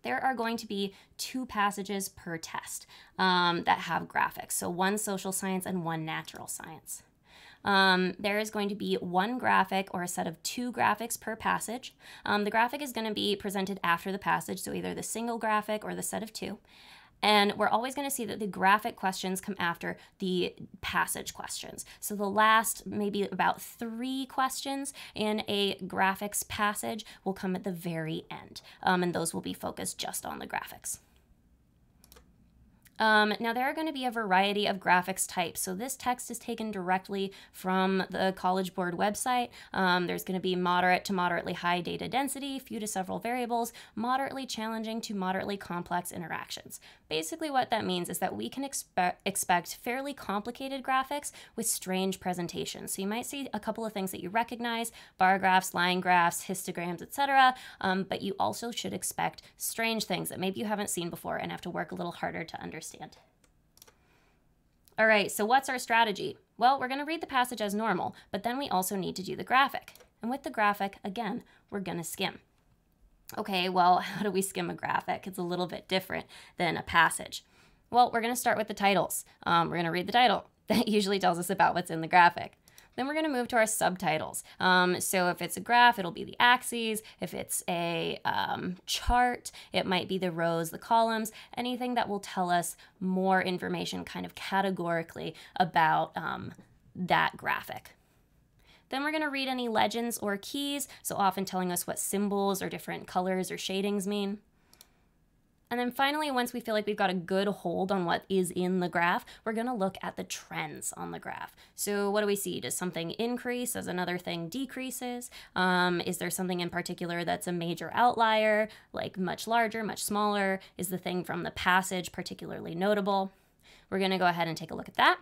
There are going to be 2 passages per test that have graphics. So 1 social science and 1 natural science. There is going to be 1 graphic or a set of 2 graphics per passage. The graphic is going to be presented after the passage, so either the single graphic or the set of 2. And we're always going to see that the graphic questions come after the passage questions. So the last maybe about 3 questions in a graphics passage will come at the very end. And those will be focused just on the graphics. Now there are going to be a variety of graphics types. So this text is taken directly from the College Board website. There's going to be moderate to moderately high data density, few to several variables, moderately challenging to moderately complex interactions. Basically what that means is that we can expect fairly complicated graphics with strange presentations. So you might see a couple of things that you recognize, bar graphs, line graphs, histograms, etc. But you also should expect strange things that maybe you haven't seen before and have to work a little harder to understand. All right, so what's our strategy? Well, we're going to read the passage as normal, but then we also need to do the graphic. And with the graphic, again, we're going to skim. Okay, well, how do we skim a graphic? It's a little bit different than a passage. Well, we're going to start with the titles. We're going to read the title. That usually tells us about what's in the graphic. Then we're going to move to our subtitles. So if it's a graph, it'll be the axes. If it's a chart, it might be the rows, the columns, anything that will tell us more information kind of categorically about that graphic. Then we're going to read any legends or keys, so often telling us what symbols or different colors or shadings mean. And then finally, once we feel like we've got a good hold on what is in the graph, we're going to look at the trends on the graph. So what do we see? Does something increase as another thing decreases? Is there something in particular that's a major outlier, like much larger, much smaller? Is the thing from the passage particularly notable? We're going to go ahead and take a look at that.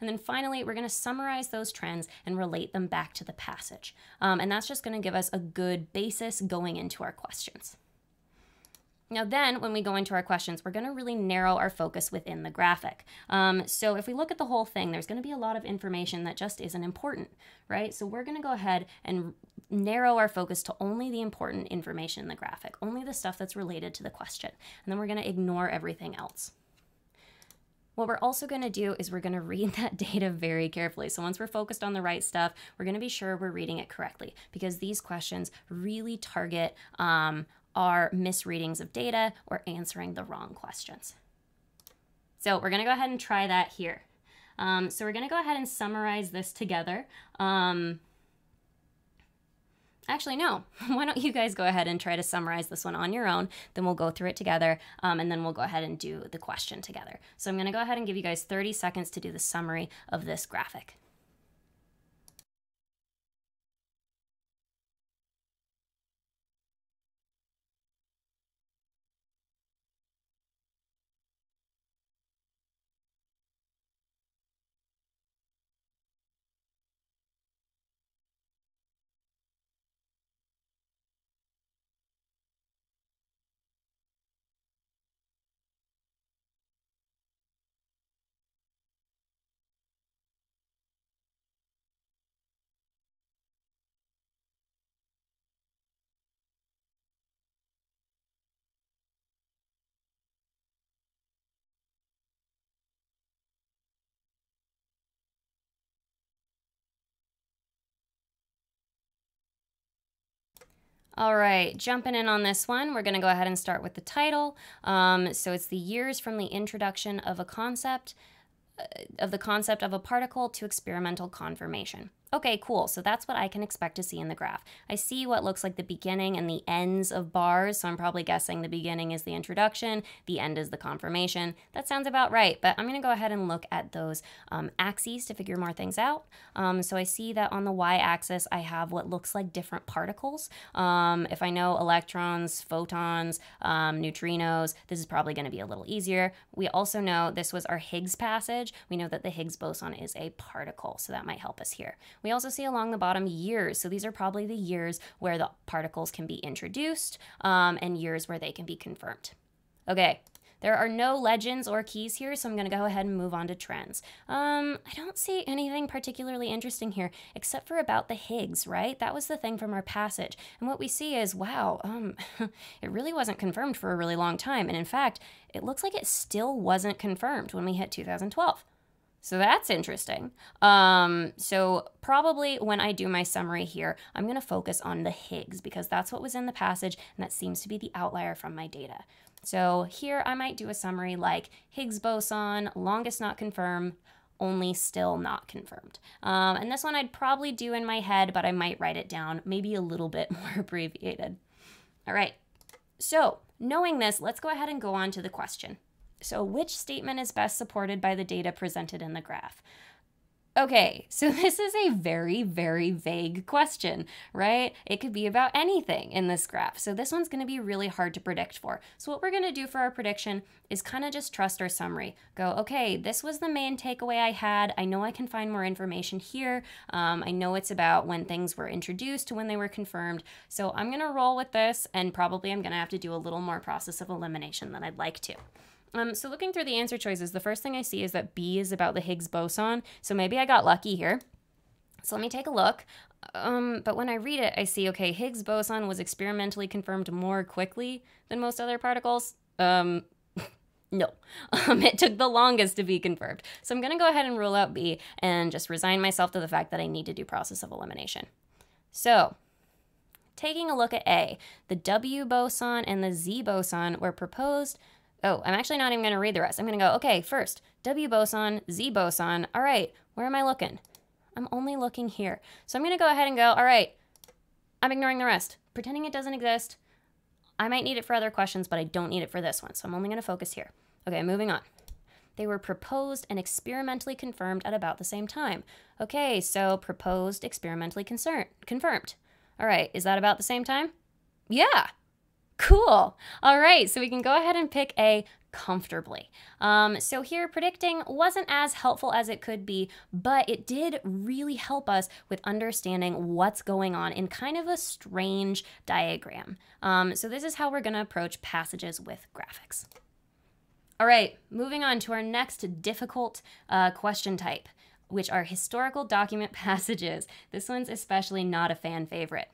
And then finally, we're going to summarize those trends and relate them back to the passage. And that's just going to give us a good basis going into our questions. Now then, when we go into our questions, we're going to really narrow our focus within the graphic. So if we look at the whole thing, there's going to be a lot of information that just isn't important, right? So we're going to go ahead and narrow our focus to only the important information in the graphic, only the stuff that's related to the question. And then we're going to ignore everything else. What we're also going to do is we're going to read that data very carefully. So once we're focused on the right stuff, we're going to be sure we're reading it correctly, because these questions really target are misreadings of data or answering the wrong questions. So we're going to go ahead and try that here. So we're going to go ahead and summarize this together. Actually, no. Why don't you guys go ahead and try to summarize this one on your own, then we'll go through it together, and then we'll go ahead and do the question together. So I'm going to go ahead and give you guys 30 seconds to do the summary of this graphic. All right, jumping in on this one, we're going to go ahead and start with the title. So it's the years from the introduction of the concept of a particle to experimental confirmation. Okay, cool. So that's what I can expect to see in the graph. I see what looks like the beginning and the ends of bars, so I'm probably guessing the beginning is the introduction, the end is the confirmation. That sounds about right, but I'm going to go ahead and look at those axes to figure more things out. So I see that on the y-axis, I have what looks like different particles. If I know electrons, photons, neutrinos, this is probably going to be a little easier. We also know this was our Higgs passage. We know that the Higgs boson is a particle, so that might help us here. We also see along the bottom years, so these are probably the years where the particles can be introduced and years where they can be confirmed. Okay, there are no legends or keys here, so I'm going to go ahead and move on to trends. I don't see anything particularly interesting here, except for about the Higgs, right? That was the thing from our passage. And what we see is, wow, it really wasn't confirmed for a really long time. And in fact, it looks like it still wasn't confirmed when we hit 2012. So that's interesting. So probably when I do my summary here, I'm going to focus on the Higgs because that's what was in the passage and that seems to be the outlier from my data. So here I might do a summary like Higgs boson, longest not confirmed, only still not confirmed. And this one I'd probably do in my head, but I might write it down maybe a little bit more abbreviated. All right. So knowing this, let's go ahead and go on to the question. So which statement is best supported by the data presented in the graph? Okay, so this is a very, very vague question, right? It could be about anything in this graph. So this one's going to be really hard to predict for. So what we're going to do for our prediction is kind of just trust our summary. Go, okay, this was the main takeaway I had. I know I can find more information here. I know it's about when things were introduced to when they were confirmed. So I'm going to roll with this, and probably I'm going to have to do a little more process of elimination than I'd like to. So looking through the answer choices, the first thing I see is that B is about the Higgs boson. So maybe I got lucky here. So let me take a look. But when I read it, I see, okay, Higgs boson was experimentally confirmed more quickly than most other particles. No. It took the longest to be confirmed. So I'm going to go ahead and rule out B and just resign myself to the fact that I need to do process of elimination. So taking a look at A, the W boson and the Z boson were proposed. Oh, I'm actually not even going to read the rest. I'm going to go, okay, first, W boson, Z boson. All right, where am I looking? I'm only looking here. So I'm going to go ahead and go, all right, I'm ignoring the rest. Pretending it doesn't exist. I might need it for other questions, but I don't need it for this one. So I'm only going to focus here. Okay, moving on. They were proposed and experimentally confirmed at about the same time. Okay, so proposed, experimentally confirmed. All right, is that about the same time? Yeah. Cool. All right, so we can go ahead and pick A comfortably. So here predicting wasn't as helpful as it could be, but it did really help us with understanding what's going on in kind of a strange diagram. So this is how we're going to approach passages with graphics. All right, moving on to our next difficult question type, which are historical document passages. This one's especially not a fan favorite.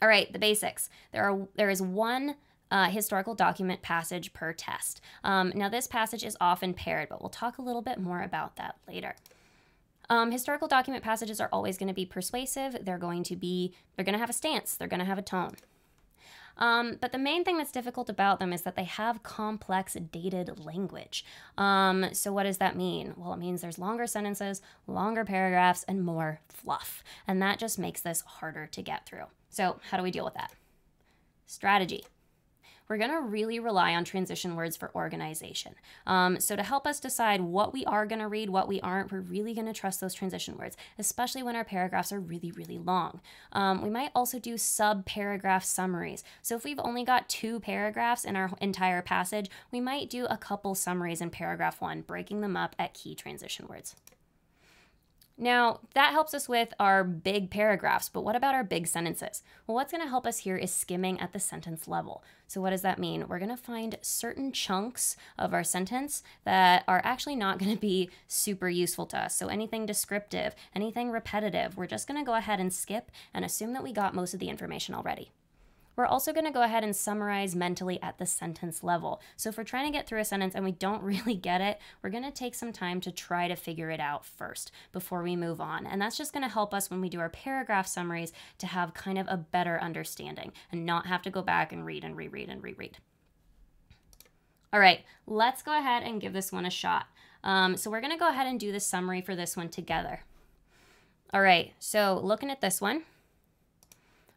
All right, the basics. There is one historical document passage per test. Now, this passage is often paired, but we'll talk a little bit more about that later. Historical document passages are always going to be persuasive. They're going to have a stance. They're going to have a tone. But the main thing that's difficult about them is that they have complex dated language. So what does that mean? Well, it means there's longer sentences, longer paragraphs, and more fluff. And that just makes this harder to get through. So how do we deal with that? Strategy. We're going to really rely on transition words for organization. So to help us decide what we are going to read, what we aren't, we're really going to trust those transition words, especially when our paragraphs are really, really long. We might also do sub-paragraph summaries. So if we've only got 2 paragraphs in our entire passage, we might do a couple summaries in paragraph 1, breaking them up at key transition words. Now, that helps us with our big paragraphs, but what about our big sentences? Well, what's going to help us here is skimming at the sentence level. So what does that mean? We're going to find certain chunks of our sentence that are actually not going to be super useful to us. So anything descriptive, anything repetitive, we're just going to go ahead and skip and assume that we got most of the information already. We're also going to go ahead and summarize mentally at the sentence level. So if we're trying to get through a sentence and we don't really get it, we're going to take some time to try to figure it out first before we move on. And that's just going to help us when we do our paragraph summaries to have kind of a better understanding and not have to go back and read and reread and reread. All right, let's go ahead and give this one a shot. So we're going to go ahead and do the summary for this one together. All right, so looking at this one,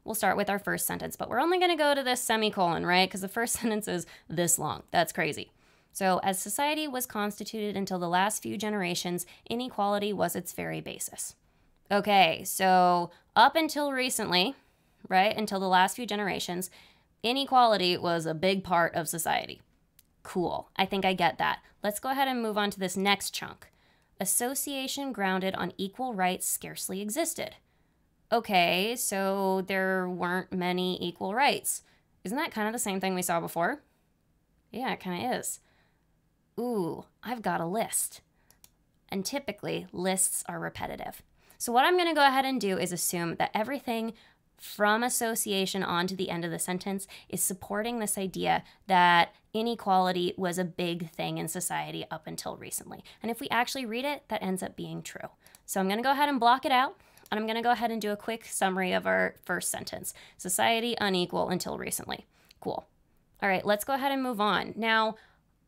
we'll start with our first sentence, but we're only going to go to this semicolon, right? Because the first sentence is this long. That's crazy. So, as society was constituted until the last few generations, inequality was its very basis. Okay, so up until recently, right, until the last few generations, inequality was a big part of society. Cool. I think I get that. Let's go ahead and move on to this next chunk. Association grounded on equal rights scarcely existed. Okay, so there weren't many equal rights. Isn't that kind of the same thing we saw before? Yeah, it kind of is. Ooh, I've got a list. And typically, lists are repetitive. So what I'm going to go ahead and do is assume that everything from association on to the end of the sentence is supporting this idea that inequality was a big thing in society up until recently. And if we actually read it, that ends up being true. So I'm going to go ahead and block it out. And I'm going to go ahead and do a quick summary of our first sentence. Society unequal until recently. Cool. All right, let's go ahead and move on. Now,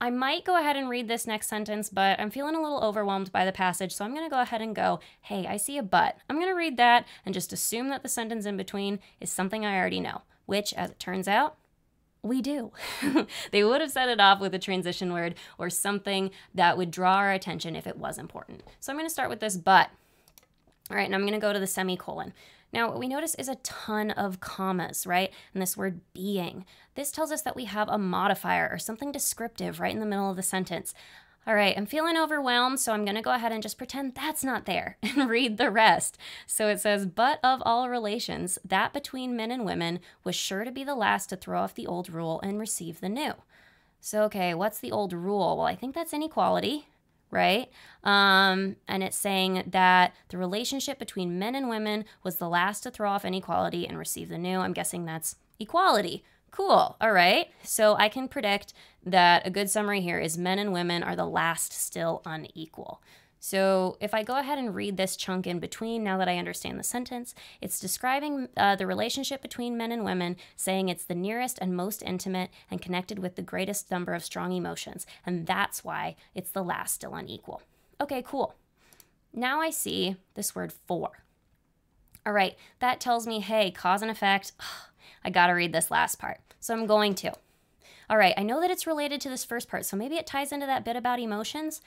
I might go ahead and read this next sentence, but I'm feeling a little overwhelmed by the passage, so I'm going to go ahead and go, hey, I see a but. I'm going to read that and just assume that the sentence in between is something I already know, which, as it turns out, we do. They would have set it off with a transition word or something that would draw our attention if it was important. So I'm going to start with this but. All right, and I'm going to go to the semicolon. Now, what we notice is a ton of commas, right? And this word being. This tells us that we have a modifier or something descriptive right in the middle of the sentence. All right, I'm feeling overwhelmed, so I'm going to go ahead and just pretend that's not there and read the rest. So it says, but of all relations, that between men and women was sure to be the last to throw off the old rule and receive the new. So, okay, what's the old rule? Well, I think that's inequality. Right? And it's saying that the relationship between men and women was the last to throw off inequality and receive the new. I'm guessing that's equality. Cool. All right. So I can predict that a good summary here is men and women are the last still unequal. So if I go ahead and read this chunk in between, now that I understand the sentence, it's describing the relationship between men and women, saying it's the nearest and most intimate and connected with the greatest number of strong emotions, and that's why it's the last still unequal. Okay, cool. Now I see this word for. All right, that tells me, hey, cause and effect. I gotta read this last part, so I'm going to. All right, I know that it's related to this first part, so maybe it ties into that bit about emotions.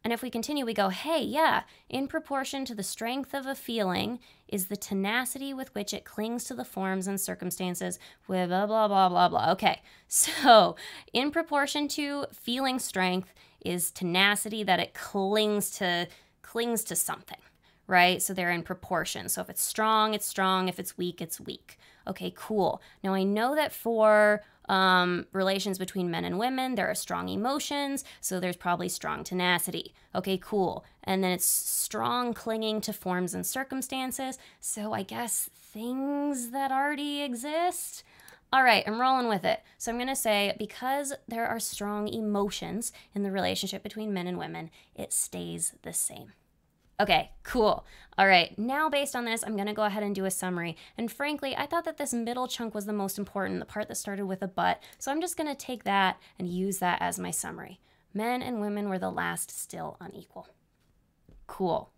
And if we continue, we go, hey, yeah, in proportion to the strength of a feeling is the tenacity with which it clings to the forms and circumstances with blah, blah, blah, blah, blah. Okay, so in proportion to feeling strength is tenacity that it clings to something, right? So they're in proportion. So if it's strong, it's strong. If it's weak, it's weak. Okay, cool. Now I know that for relations between men and women, there are strong emotions, so there's probably strong tenacity. Okay, cool. And then it's strong clinging to forms and circumstances, so I guess things that already exist. All right, I'm rolling with it. So I'm going to say because there are strong emotions in the relationship between men and women, it stays the same. Okay, cool. All right, now based on this, I'm going to go ahead and do a summary. And frankly, I thought that this middle chunk was the most important, the part that started with a but. So I'm just going to take that and use that as my summary. Men and women were the last still unequal. Cool.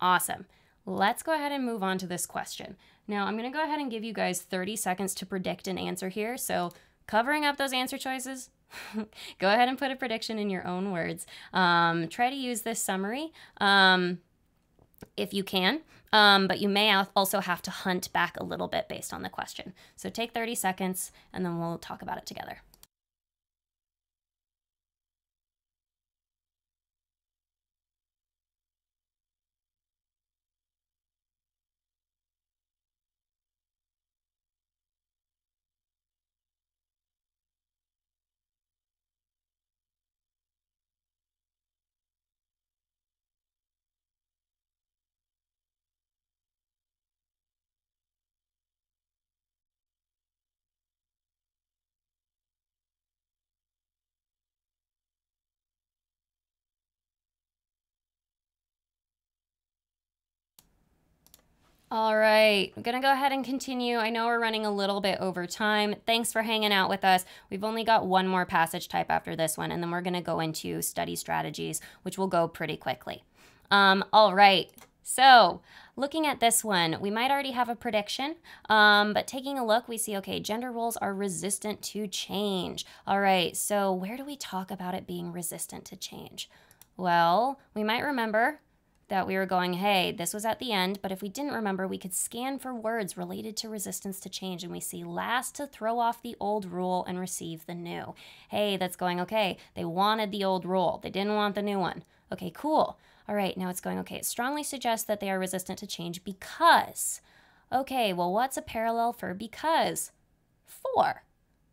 Awesome. Let's go ahead and move on to this question. Now, I'm going to go ahead and give you guys 30 seconds to predict an answer here. So covering up those answer choices, go ahead and put a prediction in your own words. Try to use this summary. If you can, but you may also have to hunt back a little bit based on the question. So take 30 seconds and then we'll talk about it together. All right, I'm gonna go ahead and continue. I know we're running a little bit over time. Thanks for hanging out with us. We've only got one more passage type after this one, and then we're gonna go into study strategies, which will go pretty quickly. All right, so looking at this one, we might already have a prediction, but taking a look, we see, okay, gender roles are resistant to change. All right, so where do we talk about it being resistant to change? Well, we might remember that we were going, hey, this was at the end, but if we didn't remember, we could scan for words related to resistance to change, and we see last to throw off the old rule and receive the new. Hey, that's going, okay, they wanted the old rule. They didn't want the new one. Okay, cool. All right, now it's going, okay, it strongly suggests that they are resistant to change because. Okay, well, what's a parallel for because? For.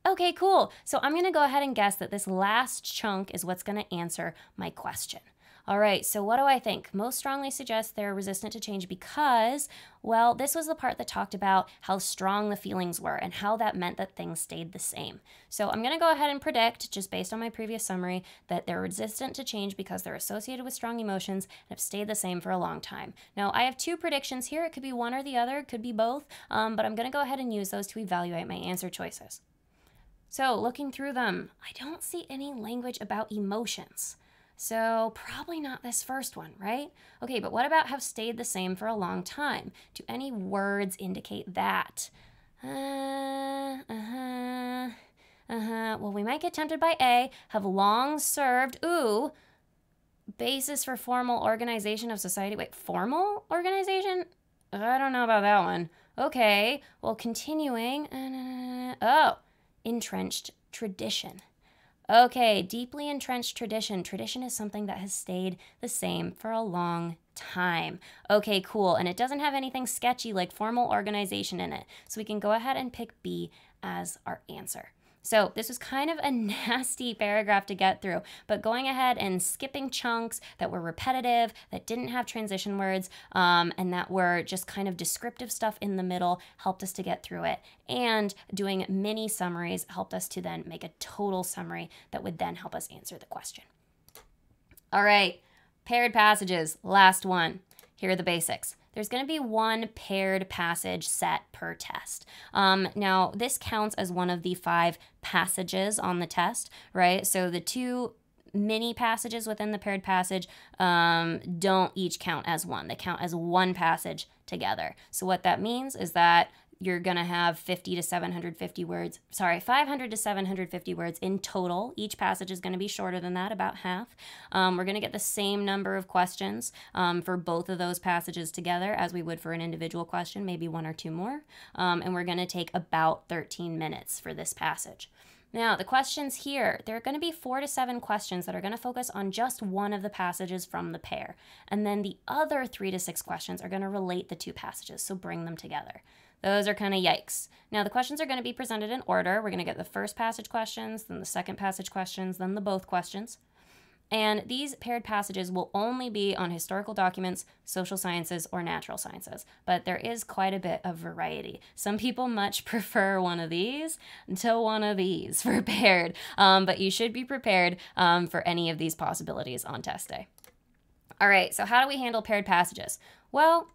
Okay, cool. So I'm going to go ahead and guess that this last chunk is what's going to answer my question. All right, so what do I think? Most strongly suggests they're resistant to change because, well, this was the part that talked about how strong the feelings were and how that meant that things stayed the same. So I'm going to go ahead and predict, just based on my previous summary, that they're resistant to change because they're associated with strong emotions and have stayed the same for a long time. Now, I have two predictions here. It could be one or the other. It could be both, but I'm going to go ahead and use those to evaluate my answer choices. So looking through them, I don't see any language about emotions. So probably not this first one, right? Okay, but what about have stayed the same for a long time? Do any words indicate that? Well, we might get tempted by A, have long served. Ooh, basis for formal organization of society. Wait, formal organization? I don't know about that one. Okay, well, continuing. Oh, entrenched tradition. Okay, deeply entrenched tradition. Tradition is something that has stayed the same for a long time. Okay, cool. And it doesn't have anything sketchy like formal organization in it. So we can go ahead and pick B as our answer. So this was kind of a nasty paragraph to get through, but going ahead and skipping chunks that were repetitive, that didn't have transition words, and that were just kind of descriptive stuff in the middle helped us to get through it. And doing mini summaries helped us to then make a total summary that would then help us answer the question. All right, paired passages, last one. Here are the basics. There's going to be one paired passage set per test. Now, this counts as one of the 5 passages on the test, right? So the 2 mini passages within the paired passage don't each count as one. They count as one passage together. So what that means is that you're going to have 50 to 750 words, 500 to 750 words in total. Each passage is going to be shorter than that, about half. We're going to get the same number of questions for both of those passages together as we would for an individual question, maybe 1 or 2 more. And we're going to take about 13 minutes for this passage. Now, the questions here, there are going to be 4 to 7 questions that are going to focus on just one of the passages from the pair. And then the other 3 to 6 questions are going to relate the 2 passages, so bring them together. Those are kind of yikes. Now, the questions are going to be presented in order. We're going to get the first passage questions, then the second passage questions, then the both questions. And these paired passages will only be on historical documents, social sciences, or natural sciences. But there is quite a bit of variety. Some people much prefer one of these to one of these for paired. But you should be prepared for any of these possibilities on test day. All right, so how do we handle paired passages? Well,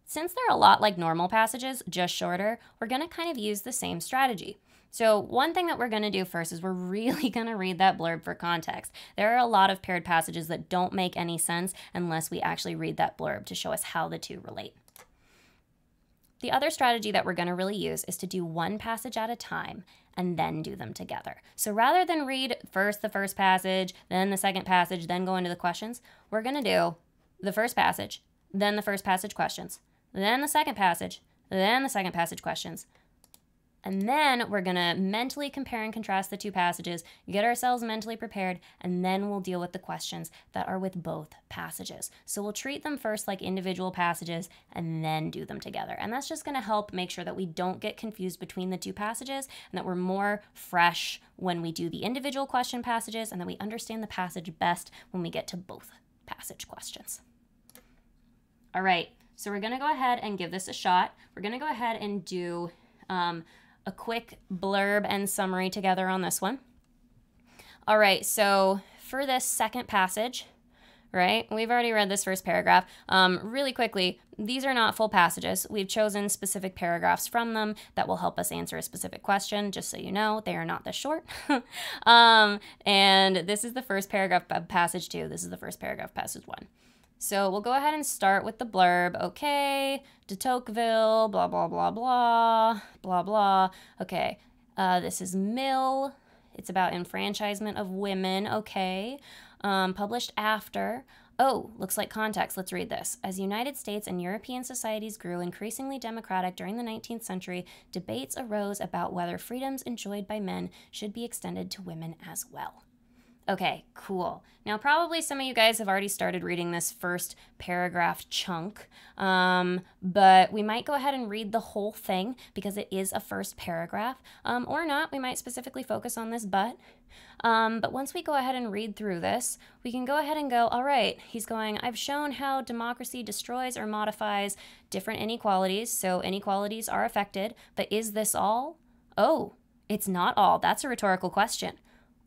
since they're a lot like normal passages, just shorter, we're going to kind of use the same strategy. So one thing that we're going to do first is we're really going to read that blurb for context. There are a lot of paired passages that don't make any sense unless we actually read that blurb to show us how the 2 relate. The other strategy that we're going to really use is to do one passage at a time and then do them together. So rather than read first the first passage, then the second passage, then go into the questions, we're going to do the first passage, then the first passage questions, then the second passage, then the second passage questions. And then we're going to mentally compare and contrast the 2 passages, get ourselves mentally prepared, and then we'll deal with the questions that are with both passages. So we'll treat them first like individual passages and then do them together. And that's just going to help make sure that we don't get confused between the 2 passages and that we're more fresh when we do the individual question passages and that we understand the passage best when we get to both passage questions. All right, so we're going to go ahead and give this a shot. We're going to go ahead and do a quick blurb and summary together on this one. All right, so for this second passage, right? We've already read this first paragraph. Really quickly, these are not full passages. We've chosen specific paragraphs from them that will help us answer a specific question, just so you know. They are not this short. And this is the first paragraph of passage 2. This is the first paragraph of passage 1. So we'll go ahead and start with the blurb. Okay, de Tocqueville, blah, blah, blah, blah, blah, blah. Okay, this is Mill. It's about enfranchisement of women. Okay, published after. Oh, looks like context. Let's read this. As United States and European societies grew increasingly democratic during the 19th century, debates arose about whether freedoms enjoyed by men should be extended to women as well. Okay, cool. Now, probably some of you guys have already started reading this first paragraph chunk, but we might go ahead and read the whole thing because it is a first paragraph, or not. We might specifically focus on this but once we go ahead and read through this, we can go ahead and go, all right, he's going, I've shown how democracy destroys or modifies different inequalities, so inequalities are affected, but is this all? Oh, it's not all. That's a rhetorical question.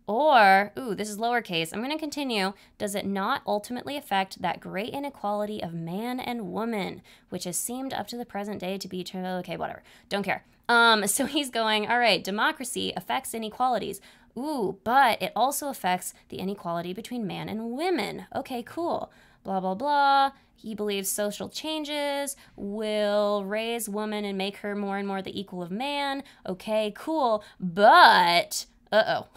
Or, ooh, this is lowercase. I'm going to continue. Does it not ultimately affect that great inequality of man and woman, which has seemed up to the present day to be, okay, whatever. Don't care. So he's going, all right, democracy affects inequalities. Ooh, but it also affects the inequality between man and women. Okay, cool. Blah, blah, blah. He believes social changes will raise woman and make her more and more the equal of man. Okay, cool. But... uh-oh.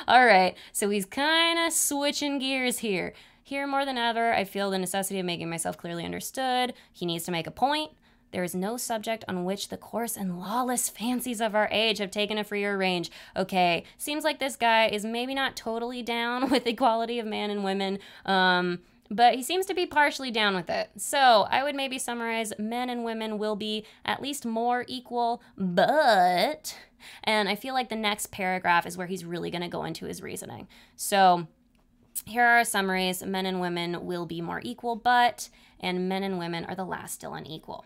All right, so he's kind of switching gears here. Here more than ever, I feel the necessity of making myself clearly understood. He needs to make a point. There is no subject on which the coarse and lawless fancies of our age have taken a freer range. Okay, seems like this guy is maybe not totally down with equality of man and women, but he seems to be partially down with it. So I would maybe summarize, men and women will be at least more equal, but... And I feel like the next paragraph is where he's really going to go into his reasoning. So here are our summaries. Men and women will be more equal, but, and men and women are the last still unequal.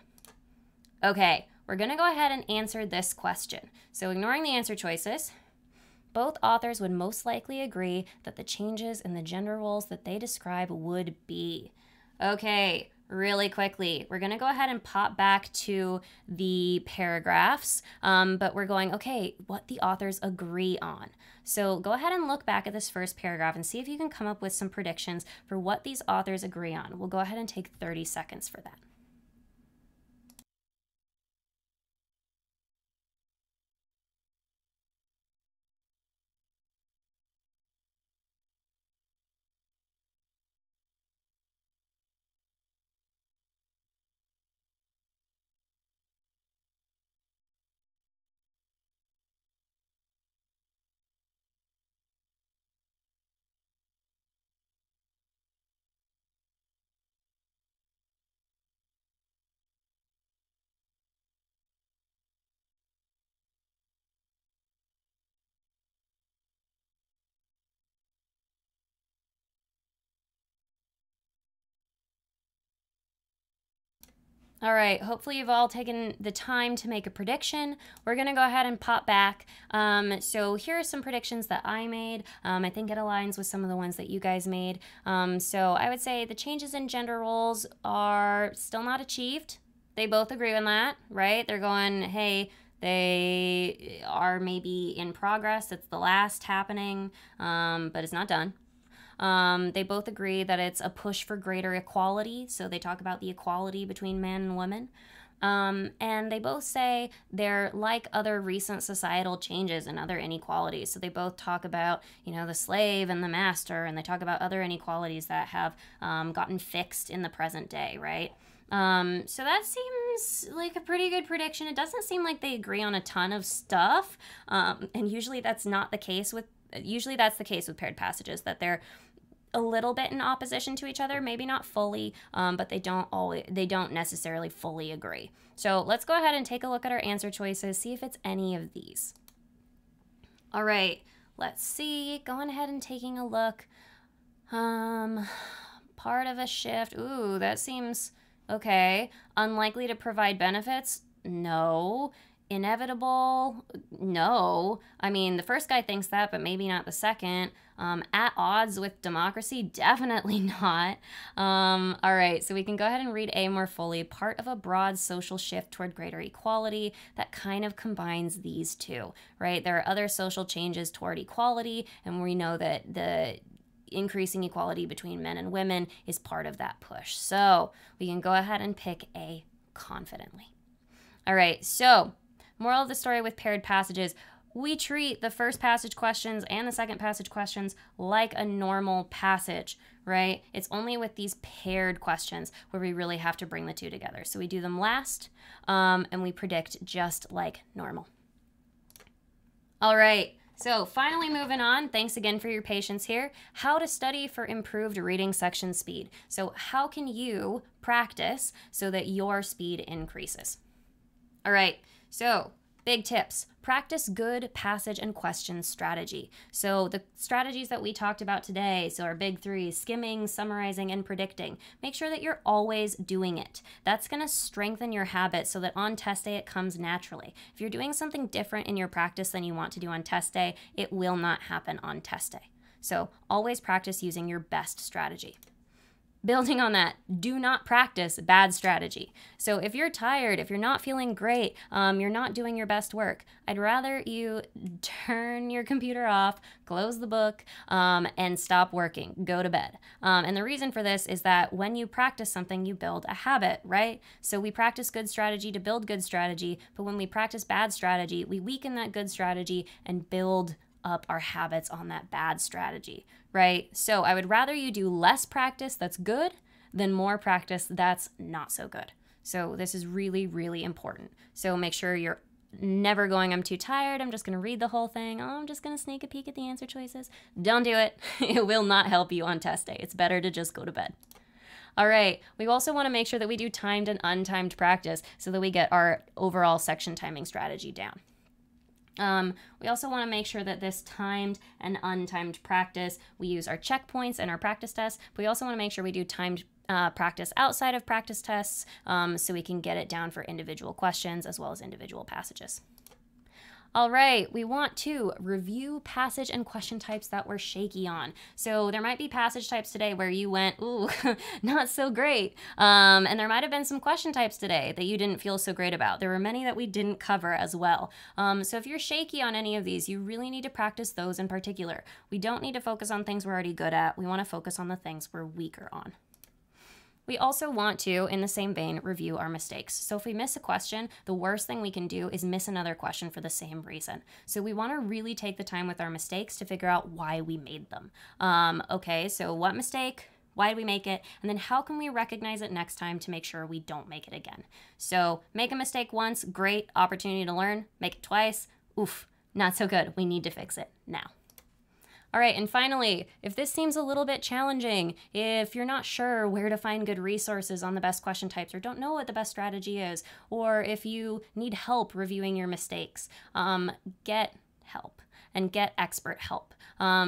Okay, we're going to go ahead and answer this question. So ignoring the answer choices, both authors would most likely agree that the changes in the gender roles that they describe would be. Okay, really quickly, we're going to go ahead and pop back to the paragraphs, but we're going, okay, what the authors agree on. So go ahead and look back at this first paragraph and see if you can come up with some predictions for what these authors agree on. We'll go ahead and take 30 seconds for that. All right, hopefully you've all taken the time to make a prediction. We're gonna go ahead and pop back. So here are some predictions that I made. I think it aligns with some of the ones that you guys made. So I would say the changes in gender roles are still not achieved. They both agree on that, right? They're going, hey, they are maybe in progress. It's the last happening, but it's not done. They both agree that it's a push for greater equality, so they talk about the equality between men and women. And they both say they're like other recent societal changes and other inequalities. So they both talk about, you know, the slave and the master, and they talk about other inequalities that have gotten fixed in the present day, right? So that seems like a pretty good prediction. It doesn't seem like they agree on a ton of stuff, and usually that's not the case with, usually that's the case with paired passages, that they're a little bit in opposition to each other, maybe not fully, but they don't necessarily fully agree. So let's go ahead and take a look at our answer choices, see if it's any of these. All right, let's see, going ahead and taking a look. Part of a shift, ooh, that seems okay. Unlikely to provide benefits, no. Inevitable? No. I mean, the first guy thinks that, but maybe not the second. At odds with democracy? Definitely not. All right, so we can go ahead and read A more fully. Part of a broad social shift toward greater equality that kind of combines these two, right? There are other social changes toward equality, and we know that the increasing equality between men and women is part of that push. So we can go ahead and pick A confidently. All right, so moral of the story with paired passages, we treat the first passage questions and the second passage questions like a normal passage, right? It's only with these paired questions where we really have to bring the two together. So we do them last, and we predict just like normal. All right, so finally moving on, thanks again for your patience here. How to study for improved reading section speed. So how can you practice so that your speed increases? All right, so big tips. Practice good passage and question strategy. So the strategies that we talked about today, so our big three, skimming, summarizing, and predicting, make sure that you're always doing it. That's going to strengthen your habit so that on test day it comes naturally. If you're doing something different in your practice than you want to do on test day, it will not happen on test day. So always practice using your best strategy. Building on that, do not practice bad strategy. So if you're tired, if you're not feeling great, you're not doing your best work, I'd rather you turn your computer off, close the book, and stop working. Go to bed. And the reason for this is that when you practice something, you build a habit, right? So we practice good strategy to build good strategy, but when we practice bad strategy, we weaken that good strategy and build up our habits on that bad strategy, right? So I would rather you do less practice that's good than more practice that's not so good. So this is really, really important. So make sure you're never going, I'm too tired, I'm just going to read the whole thing, oh, I'm just going to sneak a peek at the answer choices. Don't do it. It will not help you on test day. It's better to just go to bed. All right, we also want to make sure that we do timed and untimed practice so that we get our overall section timing strategy down. We also want to make sure that this timed and untimed practice, we use our checkpoints and our practice tests, but we also want to make sure we do timed practice outside of practice tests so we can get it down for individual questions as well as individual passages. All right, we want to review passage and question types that we're shaky on. So there might be passage types today where you went, ooh, not so great. And there might have been some question types today that you didn't feel so great about. There were many that we didn't cover as well. So if you're shaky on any of these, you really need to practice those in particular. We don't need to focus on things we're already good at. We want to focus on the things we're weaker on. We also want to, in the same vein, review our mistakes. So if we miss a question, the worst thing we can do is miss another question for the same reason. So we want to really take the time with our mistakes to figure out why we made them. Okay, so what mistake? Why did we make it? And then how can we recognize it next time to make sure we don't make it again? So make a mistake once, great, opportunity to learn. Make it twice, oof, not so good. We need to fix it now. All right, and finally, if this seems a little bit challenging, if you're not sure where to find good resources on the best question types or don't know what the best strategy is, or if you need help reviewing your mistakes, get help and get expert help.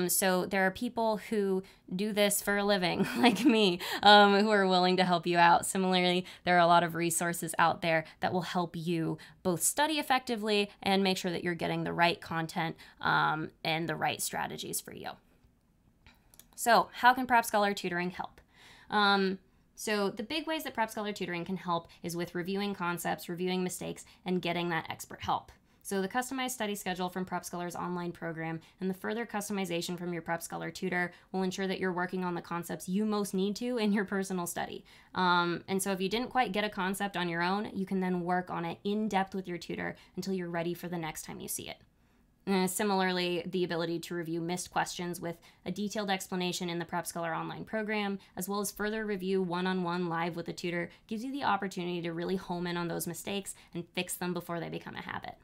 So there are people who do this for a living, like me, who are willing to help you out. Similarly, there are a lot of resources out there that will help you both study effectively and make sure that you're getting the right content and the right strategies for you. So how can PrepScholar tutoring help? So the big ways that PrepScholar tutoring can help is with reviewing concepts, reviewing mistakes, and getting that expert help. So the customized study schedule from PrepScholar's online program and the further customization from your PrepScholar tutor will ensure that you're working on the concepts you most need to in your personal study. And so if you didn't quite get a concept on your own, you can then work on it in depth with your tutor until you're ready for the next time you see it. Similarly, the ability to review missed questions with a detailed explanation in the PrepScholar online program, as well as further review one-on-one live with the tutor, gives you the opportunity to really home in on those mistakes and fix them before they become a habit.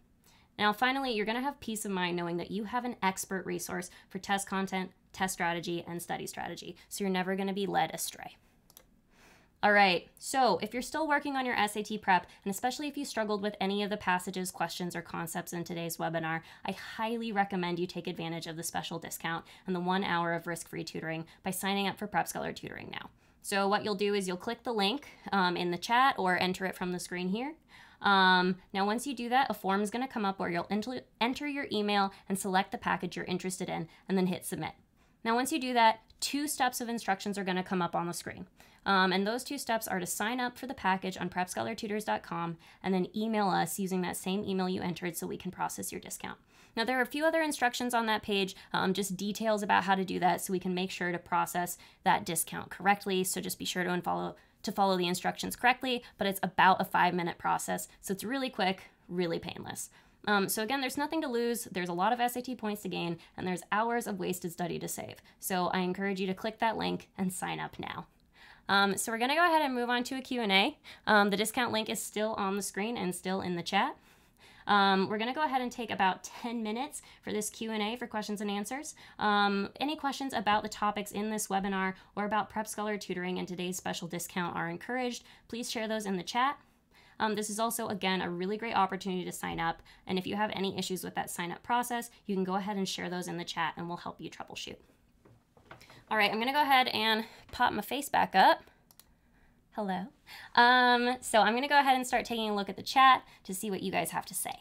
Now, finally, you're going to have peace of mind knowing that you have an expert resource for test content, test strategy, and study strategy, so you're never going to be led astray. All right, so if you're still working on your SAT prep, and especially if you struggled with any of the passages, questions, or concepts in today's webinar, I highly recommend you take advantage of the special discount and the 1 hour of risk-free tutoring by signing up for PrepScholar tutoring now. So what you'll do is you'll click the link in the chat or enter it from the screen here. Now, once you do that, a form is going to come up where you'll enter your email and select the package you're interested in, and then hit submit. Now, once you do that, 2 steps of instructions are going to come up on the screen. And those 2 steps are to sign up for the package on PrepScholarTutors.com and then email us using that same email you entered so we can process your discount. Now, there are a few other instructions on that page, just details about how to do that so we can make sure to process that discount correctly. So just be sure to follow the instructions correctly, but it's about a 5-minute process. So it's really quick, really painless. So again, there's nothing to lose. There's a lot of SAT points to gain, and there's hours of wasted study to save. So I encourage you to click that link and sign up now. So we're going to go ahead and move on to a Q&A. The discount link is still on the screen and still in the chat. We're going to go ahead and take about 10 minutes for this Q&A for questions and answers. Any questions about the topics in this webinar or about PrepScholar tutoring and today's special discount are encouraged. Please share those in the chat. This is also, again, a really great opportunity to sign up. And if you have any issues with that sign up process, you can go ahead and share those in the chat and we'll help you troubleshoot. All right, I'm going to go ahead and pop my face back up. Hello. So I'm going to go ahead and start taking a look at the chat to see what you guys have to say.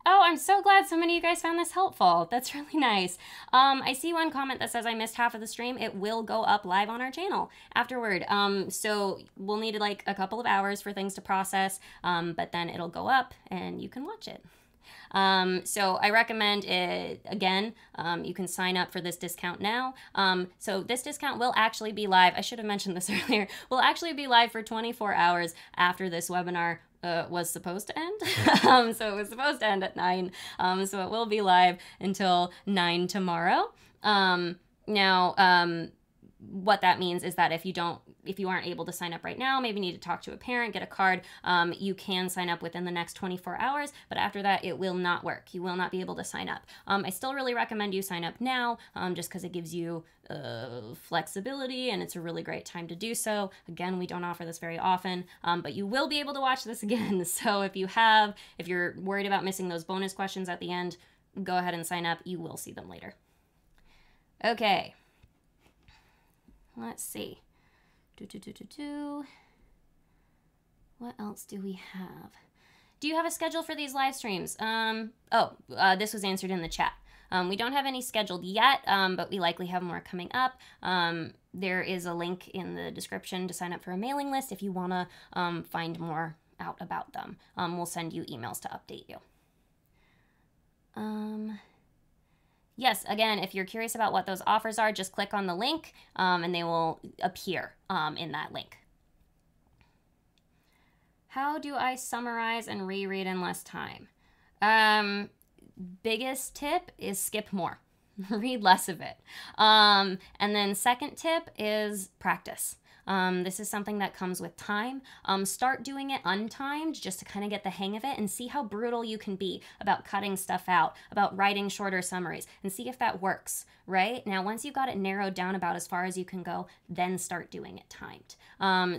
Oh, I'm so glad so many of you guys found this helpful. That's really nice. I see one comment that says I missed half of the stream. It will go up live on our channel afterward. So we'll need like a couple of hours for things to process, but then it'll go up and you can watch it. So I recommend it again. You can sign up for this discount now. So this discount will actually be live. I should have mentioned this earlier. Will actually be live for 24 hours after this webinar was supposed to end. So it was supposed to end at 9. So it will be live until 9 tomorrow. Now, what that means is that if you aren't able to sign up right now, maybe need to talk to a parent, get a card, you can sign up within the next 24 hours, but after that, it will not work. You will not be able to sign up. I still really recommend you sign up now, just because it gives you flexibility and it's a really great time to do so. Again, we don't offer this very often, but you will be able to watch this again. So if you're worried about missing those bonus questions at the end, go ahead and sign up. You will see them later. Okay. Let's see. What else do we have? Do you have a schedule for these live streams? This was answered in the chat. We don't have any scheduled yet, but we likely have more coming up. There is a link in the description to sign up for a mailing list if you want to find more out about them. We'll send you emails to update you. Yes, again, if you're curious about what those offers are, just click on the link and they will appear in that link. How do I summarize and reread in less time? Biggest tip is skip more. Read less of it. And then second tip is practice. This is something that comes with time. Start doing it untimed just to kind of get the hang of it and see how brutal you can be about cutting stuff out, about writing shorter summaries, and see if that works, right? Now, once you've got it narrowed down about as far as you can go, then start doing it timed.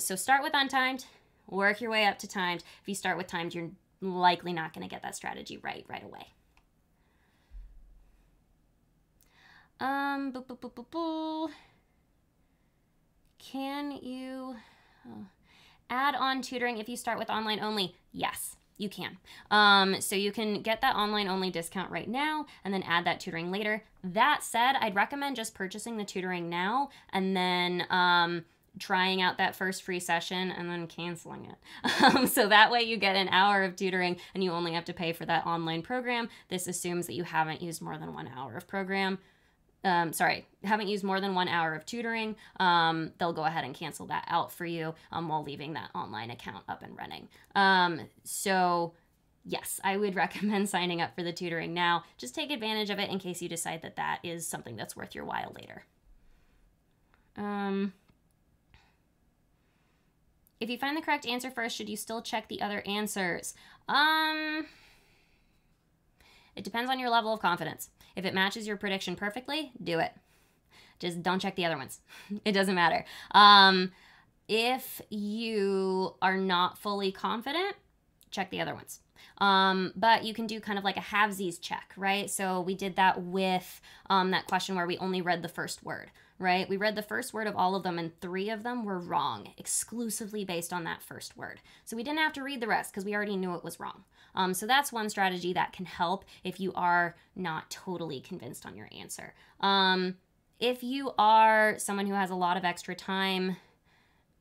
So start with untimed, work your way up to timed. If you start with timed, you're likely not going to get that strategy right away. Can you add on tutoring if you start with online only? Yes, you can. So you can get that online only discount right now and then add that tutoring later. That said, I'd recommend just purchasing the tutoring now and then trying out that first free session and then canceling it. So that way you get an hour of tutoring and you only have to pay for that online program. This assumes that you haven't used more than 1 hour of program. Haven't used more than 1 hour of tutoring. They'll go ahead and cancel that out for you while leaving that online account up and running. So yes, I would recommend signing up for the tutoring now. Just take advantage of it in case you decide that that is something that's worth your while later. If you find the correct answer first, should you still check the other answers? It depends on your level of confidence. If it matches your prediction perfectly, do it. Just don't check the other ones. It doesn't matter. If you are not fully confident, check the other ones. But you can do kind of like a halvesies check, right? So we did that with that question where we only read the first word, right? We read the first word of all of them, and 3 of them were wrong, exclusively based on that first word. So we didn't have to read the rest because we already knew it was wrong. So that's one strategy that can help if you are not totally convinced on your answer. If you are someone who has a lot of extra time,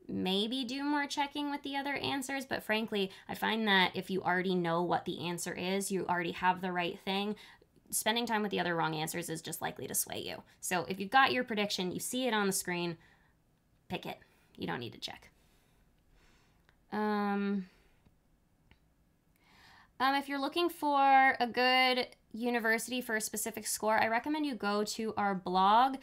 maybe do more checking with the other answers, but frankly, I find that if you already know what the answer is, you already have the right thing, spending time with the other wrong answers is just likely to sway you. So if you've got your prediction, you see it on the screen, pick it. You don't need to check. If you're looking for a good university for a specific score, I recommend you go to our blog.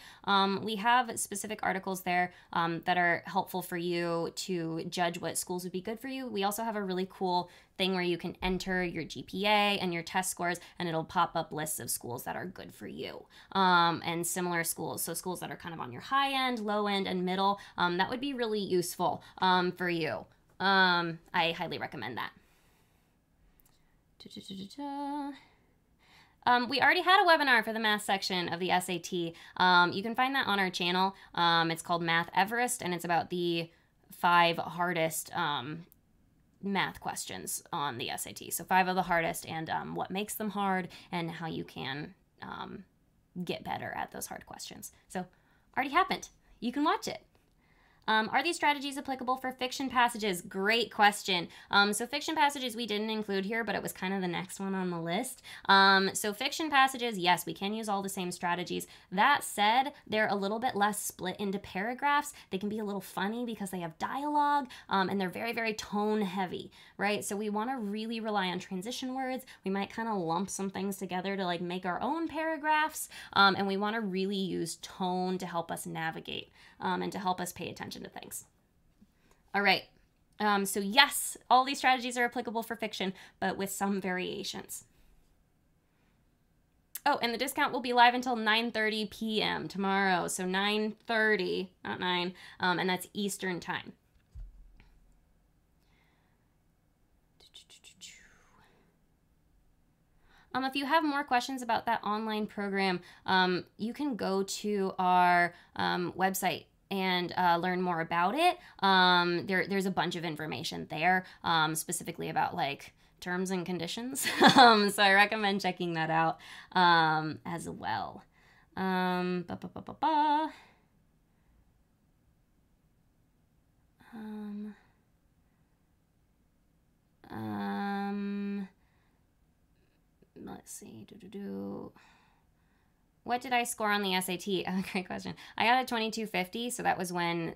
We have specific articles there that are helpful for you to judge what schools would be good for you. We also have a really cool thing where you can enter your GPA and your test scores, and it'll pop up lists of schools that are good for you, and similar schools. So schools that are kind of on your high end, low end, and middle. That would be really useful for you. I highly recommend that. We already had a webinar for the math section of the SAT. You can find that on our channel. It's called Math Everest, and it's about the 5 hardest math questions on the SAT. So 5 of the hardest, and what makes them hard, and how you can get better at those hard questions. So already happened. You can watch it. Are these strategies applicable for fiction passages? Great question. So fiction passages we didn't include here, but it was kind of the next one on the list. So fiction passages, yes, we can use all the same strategies. That said, they're a little bit less split into paragraphs. They can be a little funny because they have dialogue, and they're very, very tone heavy, right? So we want to really rely on transition words. We might kind of lump some things together to like make our own paragraphs, and we want to really use tone to help us navigate and to help us pay attention to things. All right, so yes, all these strategies are applicable for fiction, but with some variations. Oh, and the discount will be live until 9:30 p.m. tomorrow, so 9:30, not 9, and that's Eastern time. If you have more questions about that online program, you can go to our website and learn more about it. There's a bunch of information there, specifically about like terms and conditions. So I recommend checking that out as well. Let's see. What did I score on the SAT? Oh, great question. I got a 2250, so that was when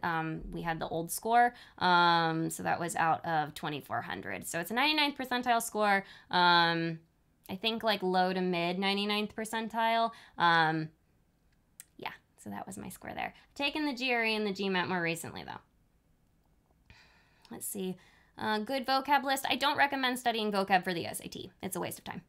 we had the old score. So that was out of 2400. So it's a 99th percentile score. I think like low to mid 99th percentile. Yeah, so that was my score there. I've taken the GRE and the GMAT more recently though. Let's see. Good vocab list. I don't recommend studying vocab for the SAT. It's a waste of time.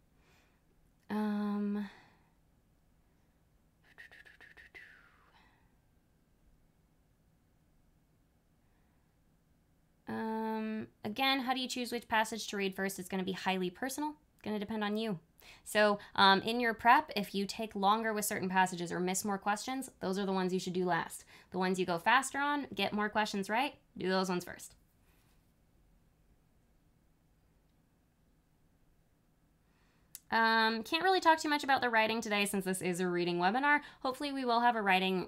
Again, how do you choose which passage to read first? It's going to be highly personal. It's going to depend on you. So in your prep, if you take longer with certain passages or miss more questions, those are the ones you should do last. The ones you go faster on, get more questions right, do those ones first. Can't really talk too much about the writing today since this is a reading webinar. Hopefully we will have a writing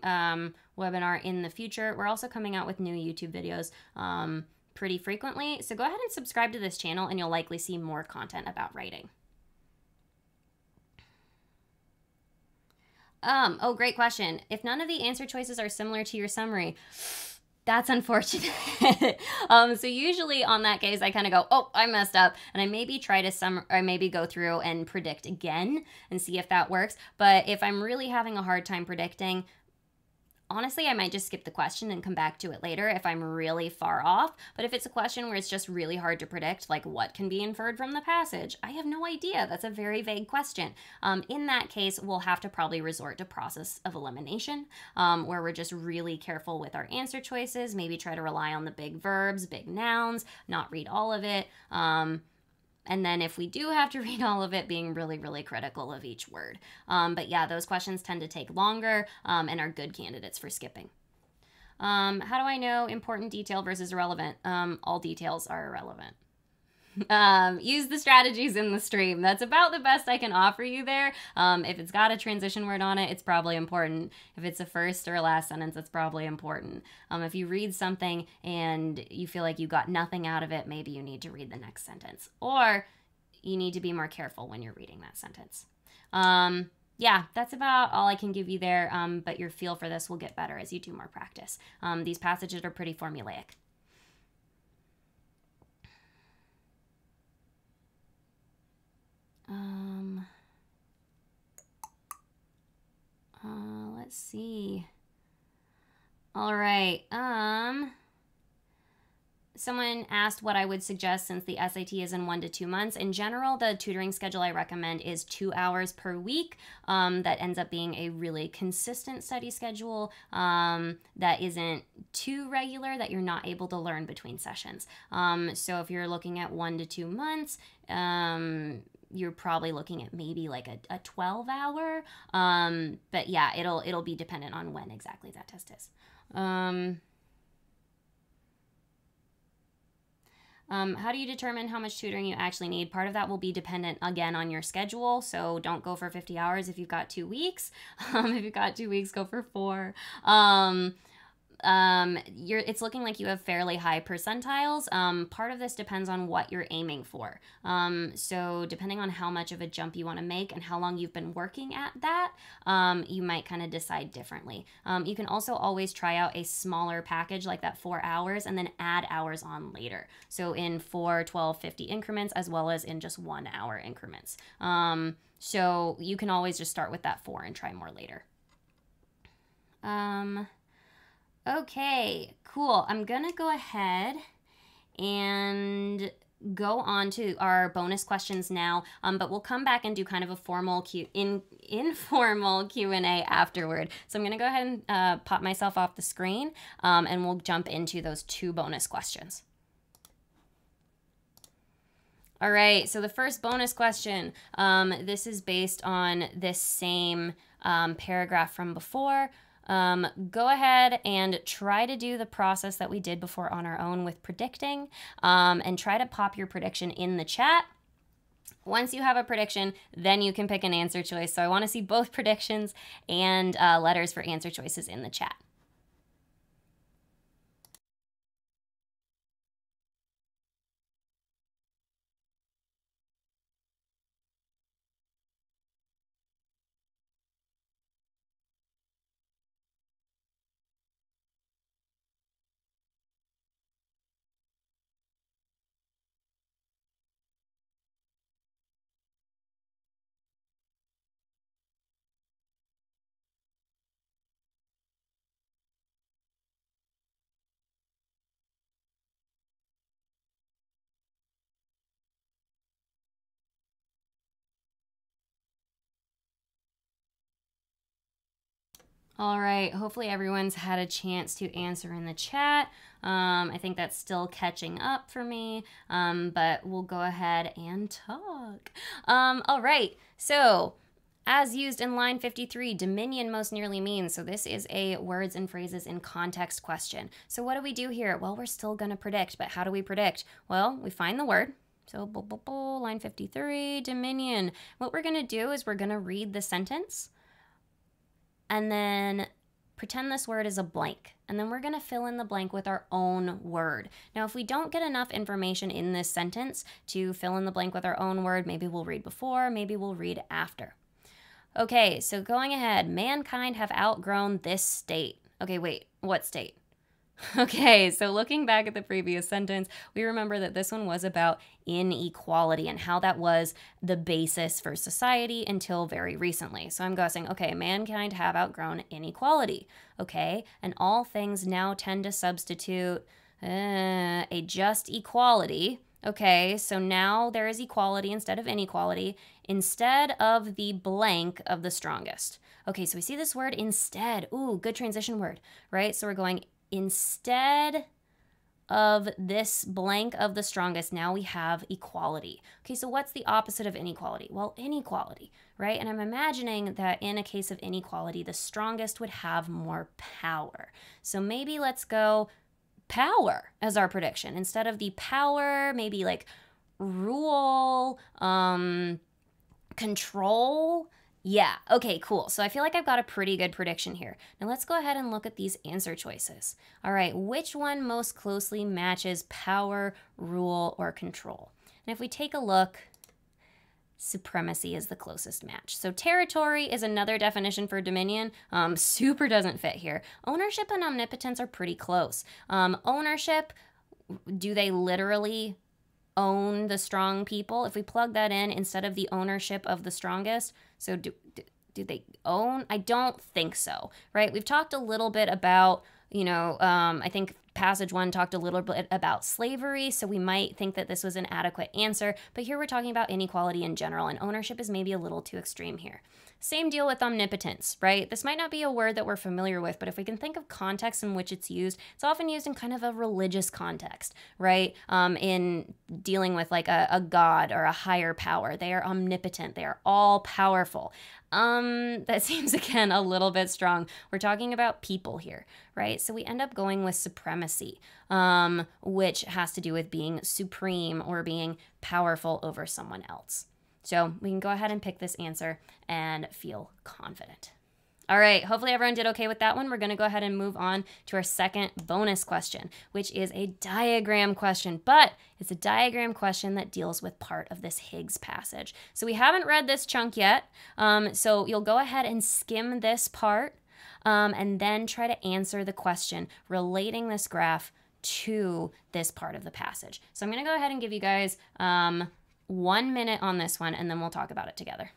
webinar in the future. We're also coming out with new YouTube videos pretty frequently. So go ahead and subscribe to this channel and you'll likely see more content about writing. Oh, great question. If none of the answer choices are similar to your summary, that's unfortunate. So usually on that case, I kind of go, oh, I messed up. And I maybe try to or maybe go through and predict again and see if that works. But if I'm really having a hard time predicting, honestly, I might just skip the question and come back to it later if I'm really far off. But if it's a question where it's just really hard to predict, like what can be inferred from the passage, I have no idea. That's a very vague question. In that case, we'll have to probably resort to process of elimination, where we're just really careful with our answer choices, maybe try to rely on the big verbs, big nouns, not read all of it, And then if we do have to read all of it, being really, really critical of each word. But yeah, those questions tend to take longer and are good candidates for skipping. How do I know important detail versus irrelevant? All details are irrelevant. Use the strategies in the stream. That's about the best I can offer you there. If it's got a transition word on it, it's probably important. If it's a first or a last sentence, it's probably important. If you read something and you feel like you got nothing out of it, maybe you need to read the next sentence. Or you need to be more careful when you're reading that sentence. Yeah, that's about all I can give you there, but your feel for this will get better as you do more practice. These passages are pretty formulaic. Let's see. All right. Someone asked what I would suggest since the SAT is in 1 to 2 months. In general, the tutoring schedule I recommend is 2 hours per week. That ends up being a really consistent study schedule that isn't too regular, that you're not able to learn between sessions. So if you're looking at 1 to 2 months, you're probably looking at maybe like a 12-hour. But yeah, it'll be dependent on when exactly that test is. How do you determine how much tutoring you actually need? Part of that will be dependent, again, on your schedule. So don't go for 50 hours if you've got 2 weeks. If you've got 2 weeks, go for 4. It's looking like you have fairly high percentiles. Part of this depends on what you're aiming for. So depending on how much of a jump you want to make and how long you've been working at that, you might kind of decide differently. You can also always try out a smaller package like that 4 hours and then add hours on later. So in 4, 12, 50 increments, as well as in just 1 hour increments. So you can always just start with that 4 and try more later. Okay, cool. I'm gonna go ahead and go on to our bonus questions now, but we'll come back and do kind of a formal informal Q&A afterward. So I'm gonna go ahead and pop myself off the screen, and we'll jump into those 2 bonus questions. All right, so the first bonus question, this is based on this same paragraph from before. Go ahead and try to do the process that we did before on our own with predicting, and try to pop your prediction in the chat. Once you have a prediction, then you can pick an answer choice. So I want to see both predictions and letters for answer choices in the chat. All right, hopefully everyone's had a chance to answer in the chat. I think that's still catching up for me, but we'll go ahead and talk. All right, so as used in line 53, dominion most nearly means. So this is a words and phrases in context question. So what do we do here? Well, we're still going to predict, but how do we predict? Well, we find the word. So line 53, dominion. What we're going to do is we're going to read the sentence and then pretend this word is a blank. And then we're going to fill in the blank with our own word. Now, if we don't get enough information in this sentence to fill in the blank with our own word, maybe we'll read before, maybe we'll read after. Okay, so going ahead, mankind have outgrown this state. Okay, wait, what state? Okay, so looking back at the previous sentence, we remember that this one was about inequality and how that was the basis for society until very recently. So I'm guessing, okay, mankind have outgrown inequality. Okay, and all things now tend to substitute a just equality. Okay, so now there is equality instead of inequality, instead of the blank of the strongest. Okay, so we see this word instead. Ooh, good transition word, right? So we're going instead of this blank of the strongest, now we have equality. Okay, so what's the opposite of inequality? Well, inequality, right? And I'm imagining that in a case of inequality, the strongest would have more power. So maybe let's go power as our prediction. Instead of the power, maybe like rule, control. Yeah, okay, cool. So I feel like I've got a pretty good prediction here. Now let's go ahead and look at these answer choices. All right, which one most closely matches power, rule, or control? And if we take a look, supremacy is the closest match. So territory is another definition for dominion. Super doesn't fit here. Ownership and omnipotence are pretty close. Ownership, do they literally own the strong people? If we plug that in instead of the ownership of the strongest, so do they own? I don't think so, right? We've talked a little bit about, I think passage 1 talked a little bit about slavery, so we might think that this was an adequate answer, but here we're talking about inequality in general, and ownership is maybe a little too extreme here. Same deal with omnipotence, right? This might not be a word that we're familiar with, but if we can think of context in which it's used, it's often used in kind of a religious context, right? In dealing with like a god or a higher power. They are omnipotent. They are all powerful. That seems, again, a little bit strong. We're talking about people here, right? So we end up going with supremacy, which has to do with being supreme or being powerful over someone else. So we can go ahead and pick this answer and feel confident. All right, hopefully everyone did okay with that one. We're going to go ahead and move on to our second bonus question, which is a diagram question, but it's a diagram question that deals with part of this Higgs passage. So we haven't read this chunk yet, so you'll go ahead and skim this part and then try to answer the question relating this graph to this part of the passage. So I'm going to go ahead and give you guys 1 minute on this one, and then we'll talk about it together.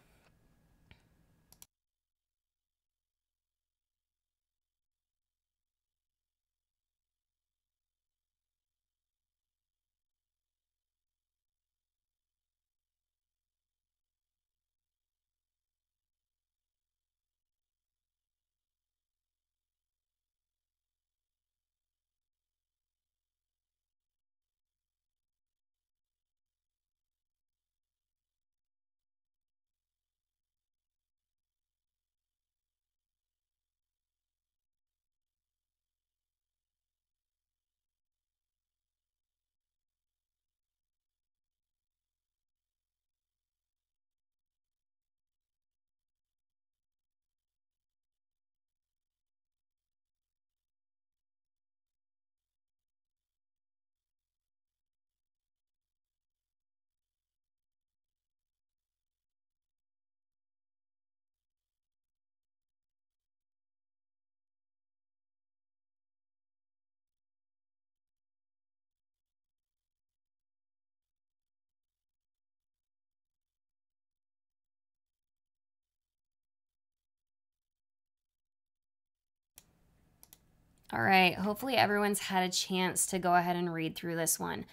All right, hopefully everyone's had a chance to go ahead and read through this one.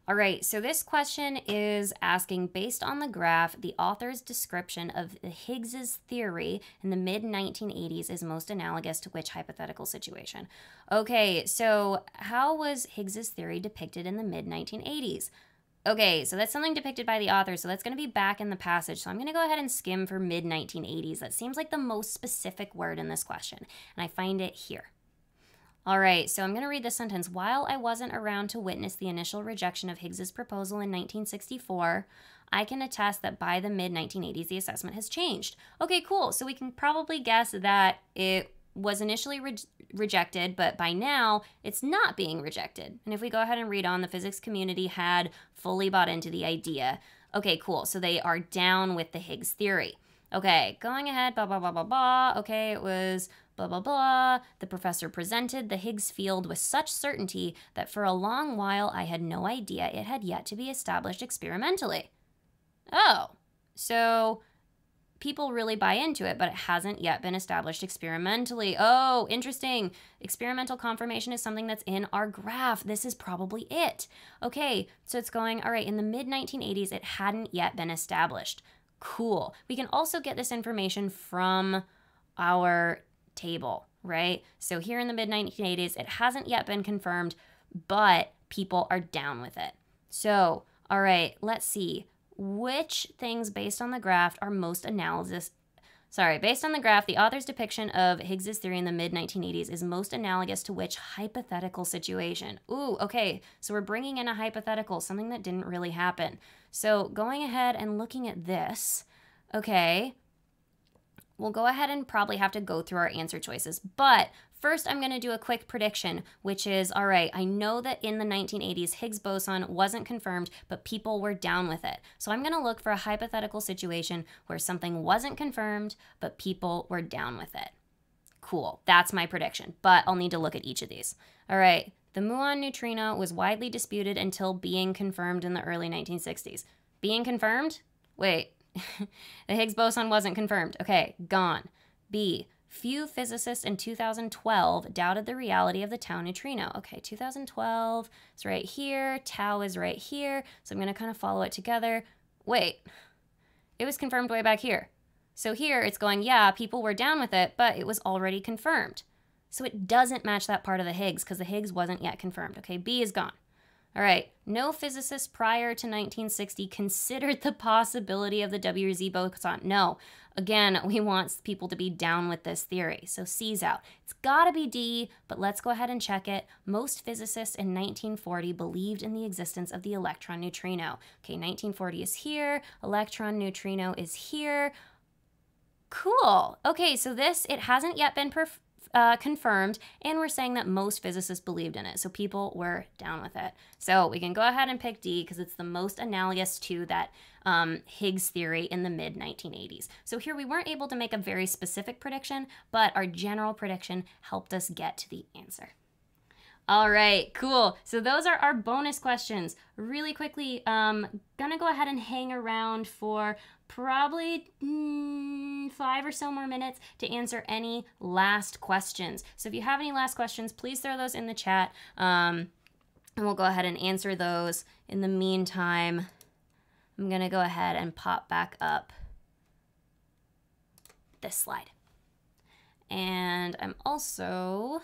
All right, so this question is asking, based on the graph, the author's description of Higgs's theory in the mid-1980s is most analogous to which hypothetical situation? Okay, so how was Higgs's theory depicted in the mid-1980s? Okay, so that's something depicted by the author, so that's going to be back in the passage. So I'm going to go ahead and skim for mid-1980s. That seems like the most specific word in this question, and I find it here. All right, so I'm going to read this sentence. While I wasn't around to witness the initial rejection of Higgs's proposal in 1964, I can attest that by the mid-1980s, the assessment has changed. Okay, cool. So we can probably guess that it was initially rejected, but by now, it's not being rejected. And if we go ahead and read on, the physics community had fully bought into the idea. Okay, cool. So they are down with the Higgs theory. Okay, going ahead, blah, blah, blah, blah, blah. Okay, it was blah, blah, blah. The professor presented the Higgs field with such certainty that for a long while I had no idea it had yet to be established experimentally. Oh, so people really buy into it, but it hasn't yet been established experimentally. Oh, interesting. Experimental confirmation is something that's in our graph. This is probably it. Okay, so it's going, all right, in the mid-1980s, it hadn't yet been established. Cool. We can also get this information from our table, right? So here in the mid-1980s, it hasn't yet been confirmed, but people are down with it. So, all right, let's see. Which things based on the graph are most based on the graph, the author's depiction of Higgs's theory in the mid-1980s is most analogous to which hypothetical situation? Ooh, okay, so we're bringing in a hypothetical, something that didn't really happen. So going ahead and looking at this, okay, we'll go ahead and probably have to go through our answer choices. But first, I'm going to do a quick prediction, which is, all right, I know that in the 1980s, Higgs boson wasn't confirmed, but people were down with it. So I'm going to look for a hypothetical situation where something wasn't confirmed, but people were down with it. Cool. That's my prediction, but I'll need to look at each of these. All right. The muon neutrino was widely disputed until being confirmed in the early 1960s. Being confirmed? Wait. The Higgs boson wasn't confirmed. Okay, gone. B. Few physicists in 2012 doubted the reality of the tau neutrino. Okay, 2012 is right here. Tau is right here. So I'm going to kind of follow it together. Wait, it was confirmed way back here. So here it's going, yeah, people were down with it, but it was already confirmed. So it doesn't match that part of the Higgs because the Higgs wasn't yet confirmed. Okay, B is gone. All right, no physicist prior to 1960 considered the possibility of the WZ boson. No, again, we want people to be down with this theory. So C's out. It's got to be D, but let's go ahead and check it. Most physicists in 1940 believed in the existence of the electron neutrino. Okay, 1940 is here. Electron neutrino is here. Cool. Okay, so this, it hasn't yet been confirmed, and we're saying that most physicists believed in it, so people were down with it. So we can go ahead and pick D because it's the most analogous to that Higgs theory in the mid-1980s. So here we weren't able to make a very specific prediction, but our general prediction helped us get to the answer. All right, cool. So those are our bonus questions. Really quickly, gonna go ahead and hang around for probably 5 or so more minutes to answer any last questions. So if you have any last questions, please throw those in the chat, and we'll go ahead and answer those. In the meantime, I'm gonna go ahead and pop back up this slide. And I'm also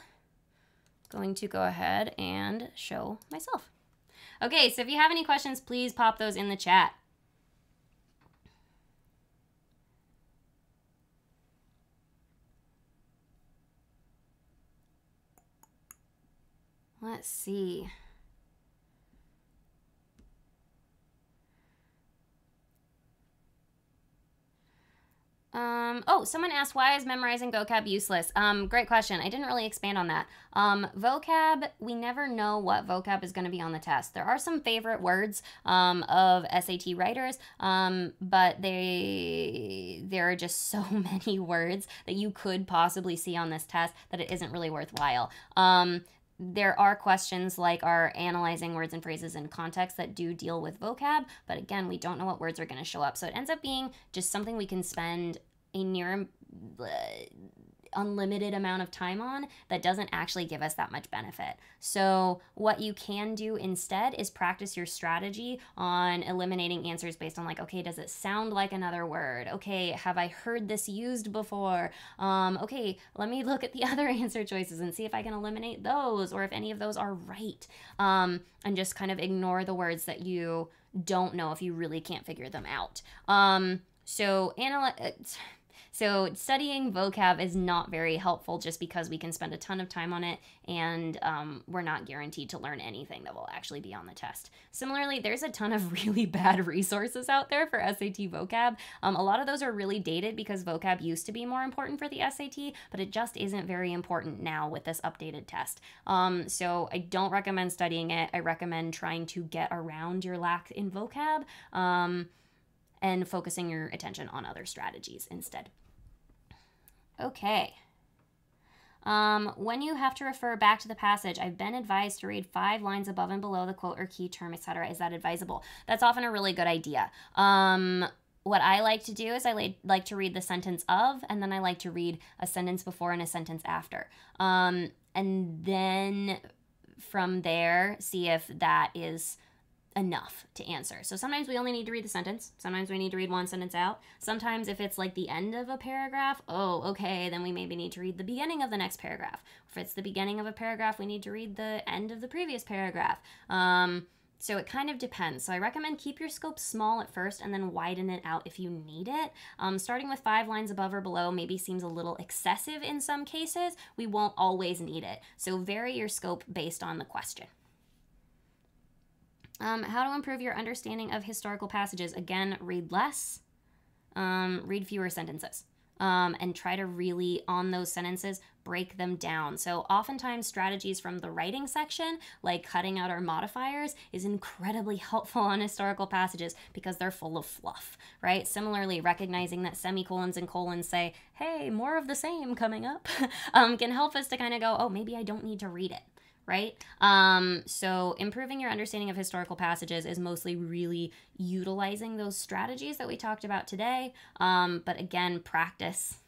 going to go ahead and show myself. Okay, so if you have any questions, please pop those in the chat. Let's see. Oh, someone asked, why is memorizing vocab useless? Great question. I didn't really expand on that. Vocab, we never know what vocab is going to be on the test. There are some favorite words of SAT writers, but there are just so many words that you could possibly see on this test that it isn't really worthwhile. There are questions like our analyzing words and phrases in context that do deal with vocab, but again, we don't know what words are going to show up. So it ends up being just something we can spend a near unlimited amount of time on that doesn't actually give us that much benefit. So what you can do instead is practice your strategy on eliminating answers based on like, okay, does it sound like another word? Okay, have I heard this used before? Okay, let me look at the other answer choices and see if I can eliminate those or if any of those are right. And just kind of ignore the words that you don't know if you really can't figure them out. So studying vocab is not very helpful just because we can spend a ton of time on it and we're not guaranteed to learn anything that will actually be on the test. Similarly, there's a ton of really bad resources out there for SAT vocab. A lot of those are really dated because vocab used to be more important for the SAT, but it just isn't very important now with this updated test. So I don't recommend studying it. I recommend trying to get around your lack in vocab and focusing your attention on other strategies instead. Okay. When you have to refer back to the passage, I've been advised to read 5 lines above and below the quote or key term, etc. Is that advisable? That's often a really good idea. What I like to do is I like to read the sentence of, and then I like to read a sentence before and a sentence after. And then from there, see if that is enough to answer. So sometimes we only need to read the sentence. Sometimes we need to read one sentence out. Sometimes if it's like the end of a paragraph, oh, okay, then we maybe need to read the beginning of the next paragraph. If it's the beginning of a paragraph, we need to read the end of the previous paragraph. So it kind of depends. So I recommend keep your scope small at first and then widen it out if you need it. Starting with 5 lines above or below maybe seems a little excessive in some cases. We won't always need it. So vary your scope based on the question. How to improve your understanding of historical passages. Again, read less, read fewer sentences, and try to really, on those sentences, break them down. So oftentimes strategies from the writing section, like cutting out our modifiers, is incredibly helpful on historical passages because they're full of fluff, right? Similarly, recognizing that semicolons and colons say, hey, more of the same coming up, can help us to kind of go, oh, maybe I don't need to read it. Right? So improving your understanding of historical passages is mostly really utilizing those strategies that we talked about today. But again, practice.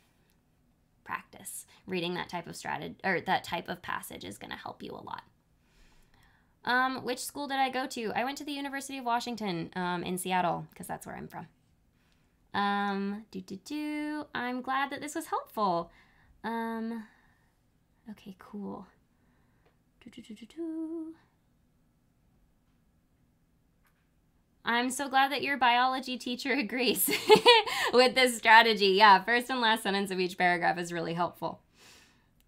Reading that type of strategy or that type of passage is going to help you a lot. Which school did I go to? I went to the University of Washington in Seattle because that's where I'm from. I'm glad that this was helpful. Okay, cool. I'm so glad that your biology teacher agrees with this strategy. Yeah, first and last sentence of each paragraph is really helpful.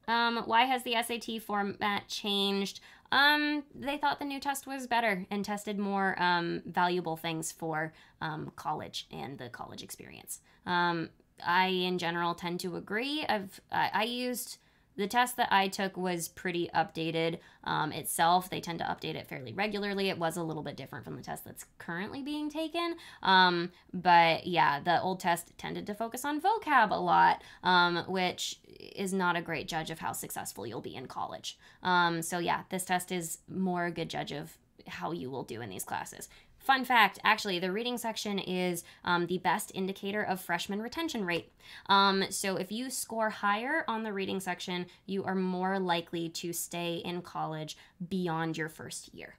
Why has the SAT format changed? They thought the new test was better and tested more valuable things for college and the college experience. I, in general, tend to agree. I used... The test that I took was pretty updated itself. They tend to update it fairly regularly. It was a little bit different from the test that's currently being taken. But yeah, the old test tended to focus on vocab a lot, which is not a great judge of how successful you'll be in college. So yeah, this test is more a good judge of how you will do in these classes. Fun fact, actually, the reading section is the best indicator of freshman retention rate. So if you score higher on the reading section, you are more likely to stay in college beyond your first year.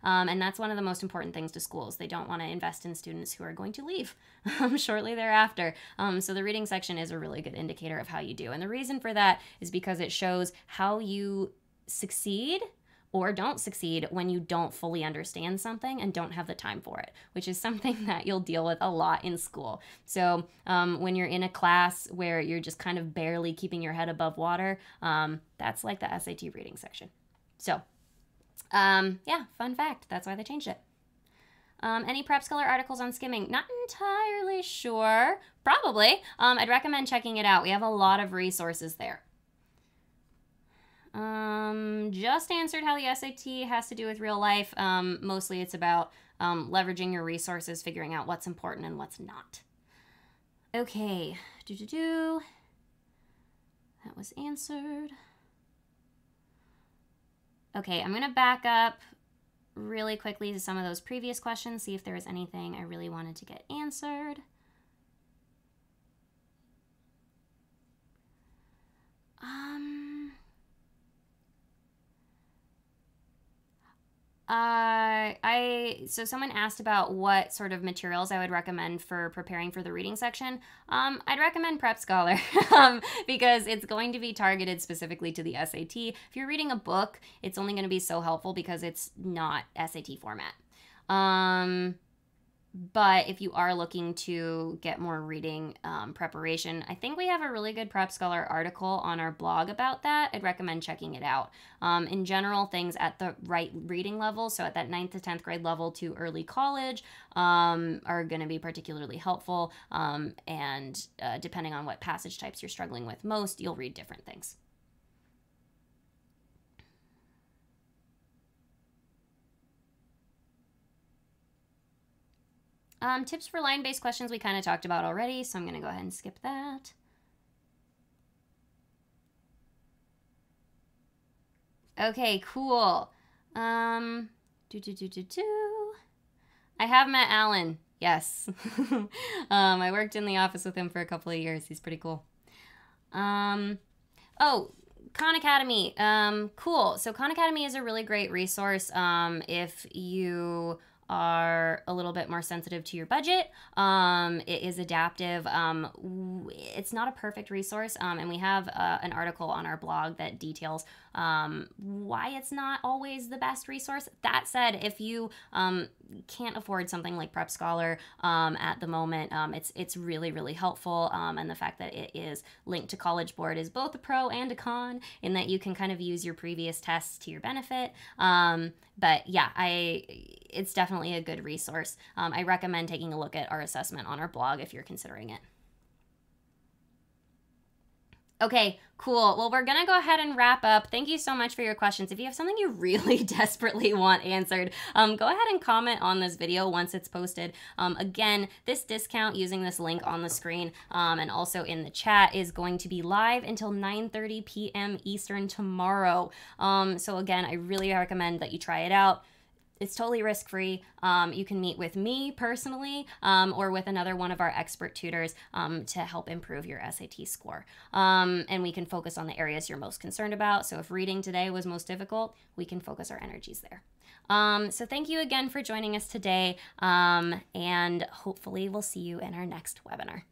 And that's one of the most important things to schools. They don't want to invest in students who are going to leave shortly thereafter. So the reading section is a really good indicator of how you do. And the reason for that is because it shows how you succeed or don't succeed when you don't fully understand something and don't have the time for it, which is something that you'll deal with a lot in school. So when you're in a class where you're just kind of barely keeping your head above water, that's like the SAT reading section. So yeah, fun fact, that's why they changed it. Any PrepScholar articles on skimming? Not entirely sure. Probably. I'd recommend checking it out. We have a lot of resources there. Just answered how the SAT has to do with real life. Mostly it's about leveraging your resources, figuring out what's important and what's not. Okay. That was answered. Okay, I'm going to back up really quickly to some of those previous questions, see if there was anything I really wanted to get answered. So someone asked about what sort of materials I would recommend for preparing for the reading section. I'd recommend PrepScholar because it's going to be targeted specifically to the SAT. If you're reading a book, it's only going to be so helpful because it's not SAT format. But if you are looking to get more reading preparation, I think we have a really good PrepScholar article on our blog about that. I'd recommend checking it out. In general, things at the right reading level, so at that 9th to 10th grade level to early college, are going to be particularly helpful. And depending on what passage types you're struggling with most, you'll read different things. Tips for line-based questions we kind of talked about already, so I'm going to go ahead and skip that. Okay, cool. I have met Alan. Yes. I worked in the office with him for a couple of years. He's pretty cool. Oh, Khan Academy. Cool. So Khan Academy is a really great resource if you are a little bit more sensitive to your budget. It is adaptive. It's not a perfect resource, and we have an article on our blog that details why it's not always the best resource. That said, if you can't afford something like PrepScholar at the moment, it's really, really helpful, and the fact that it is linked to College Board is both a pro and a con in that you can kind of use your previous tests to your benefit. But yeah, it's definitely a good resource. I recommend taking a look at our assessment on our blog if you're considering it. Okay, cool. Well, we're going to go ahead and wrap up. Thank you so much for your questions. If you have something you really desperately want answered, go ahead and comment on this video once it's posted. Again, this discount using this link on the screen and also in the chat is going to be live until 9:30 p.m. Eastern tomorrow. So again, I really recommend that you try it out. It's totally risk-free. You can meet with me personally or with another one of our expert tutors to help improve your SAT score. And we can focus on the areas you're most concerned about. So if reading today was most difficult, we can focus our energies there. So thank you again for joining us today, and hopefully we'll see you in our next webinar.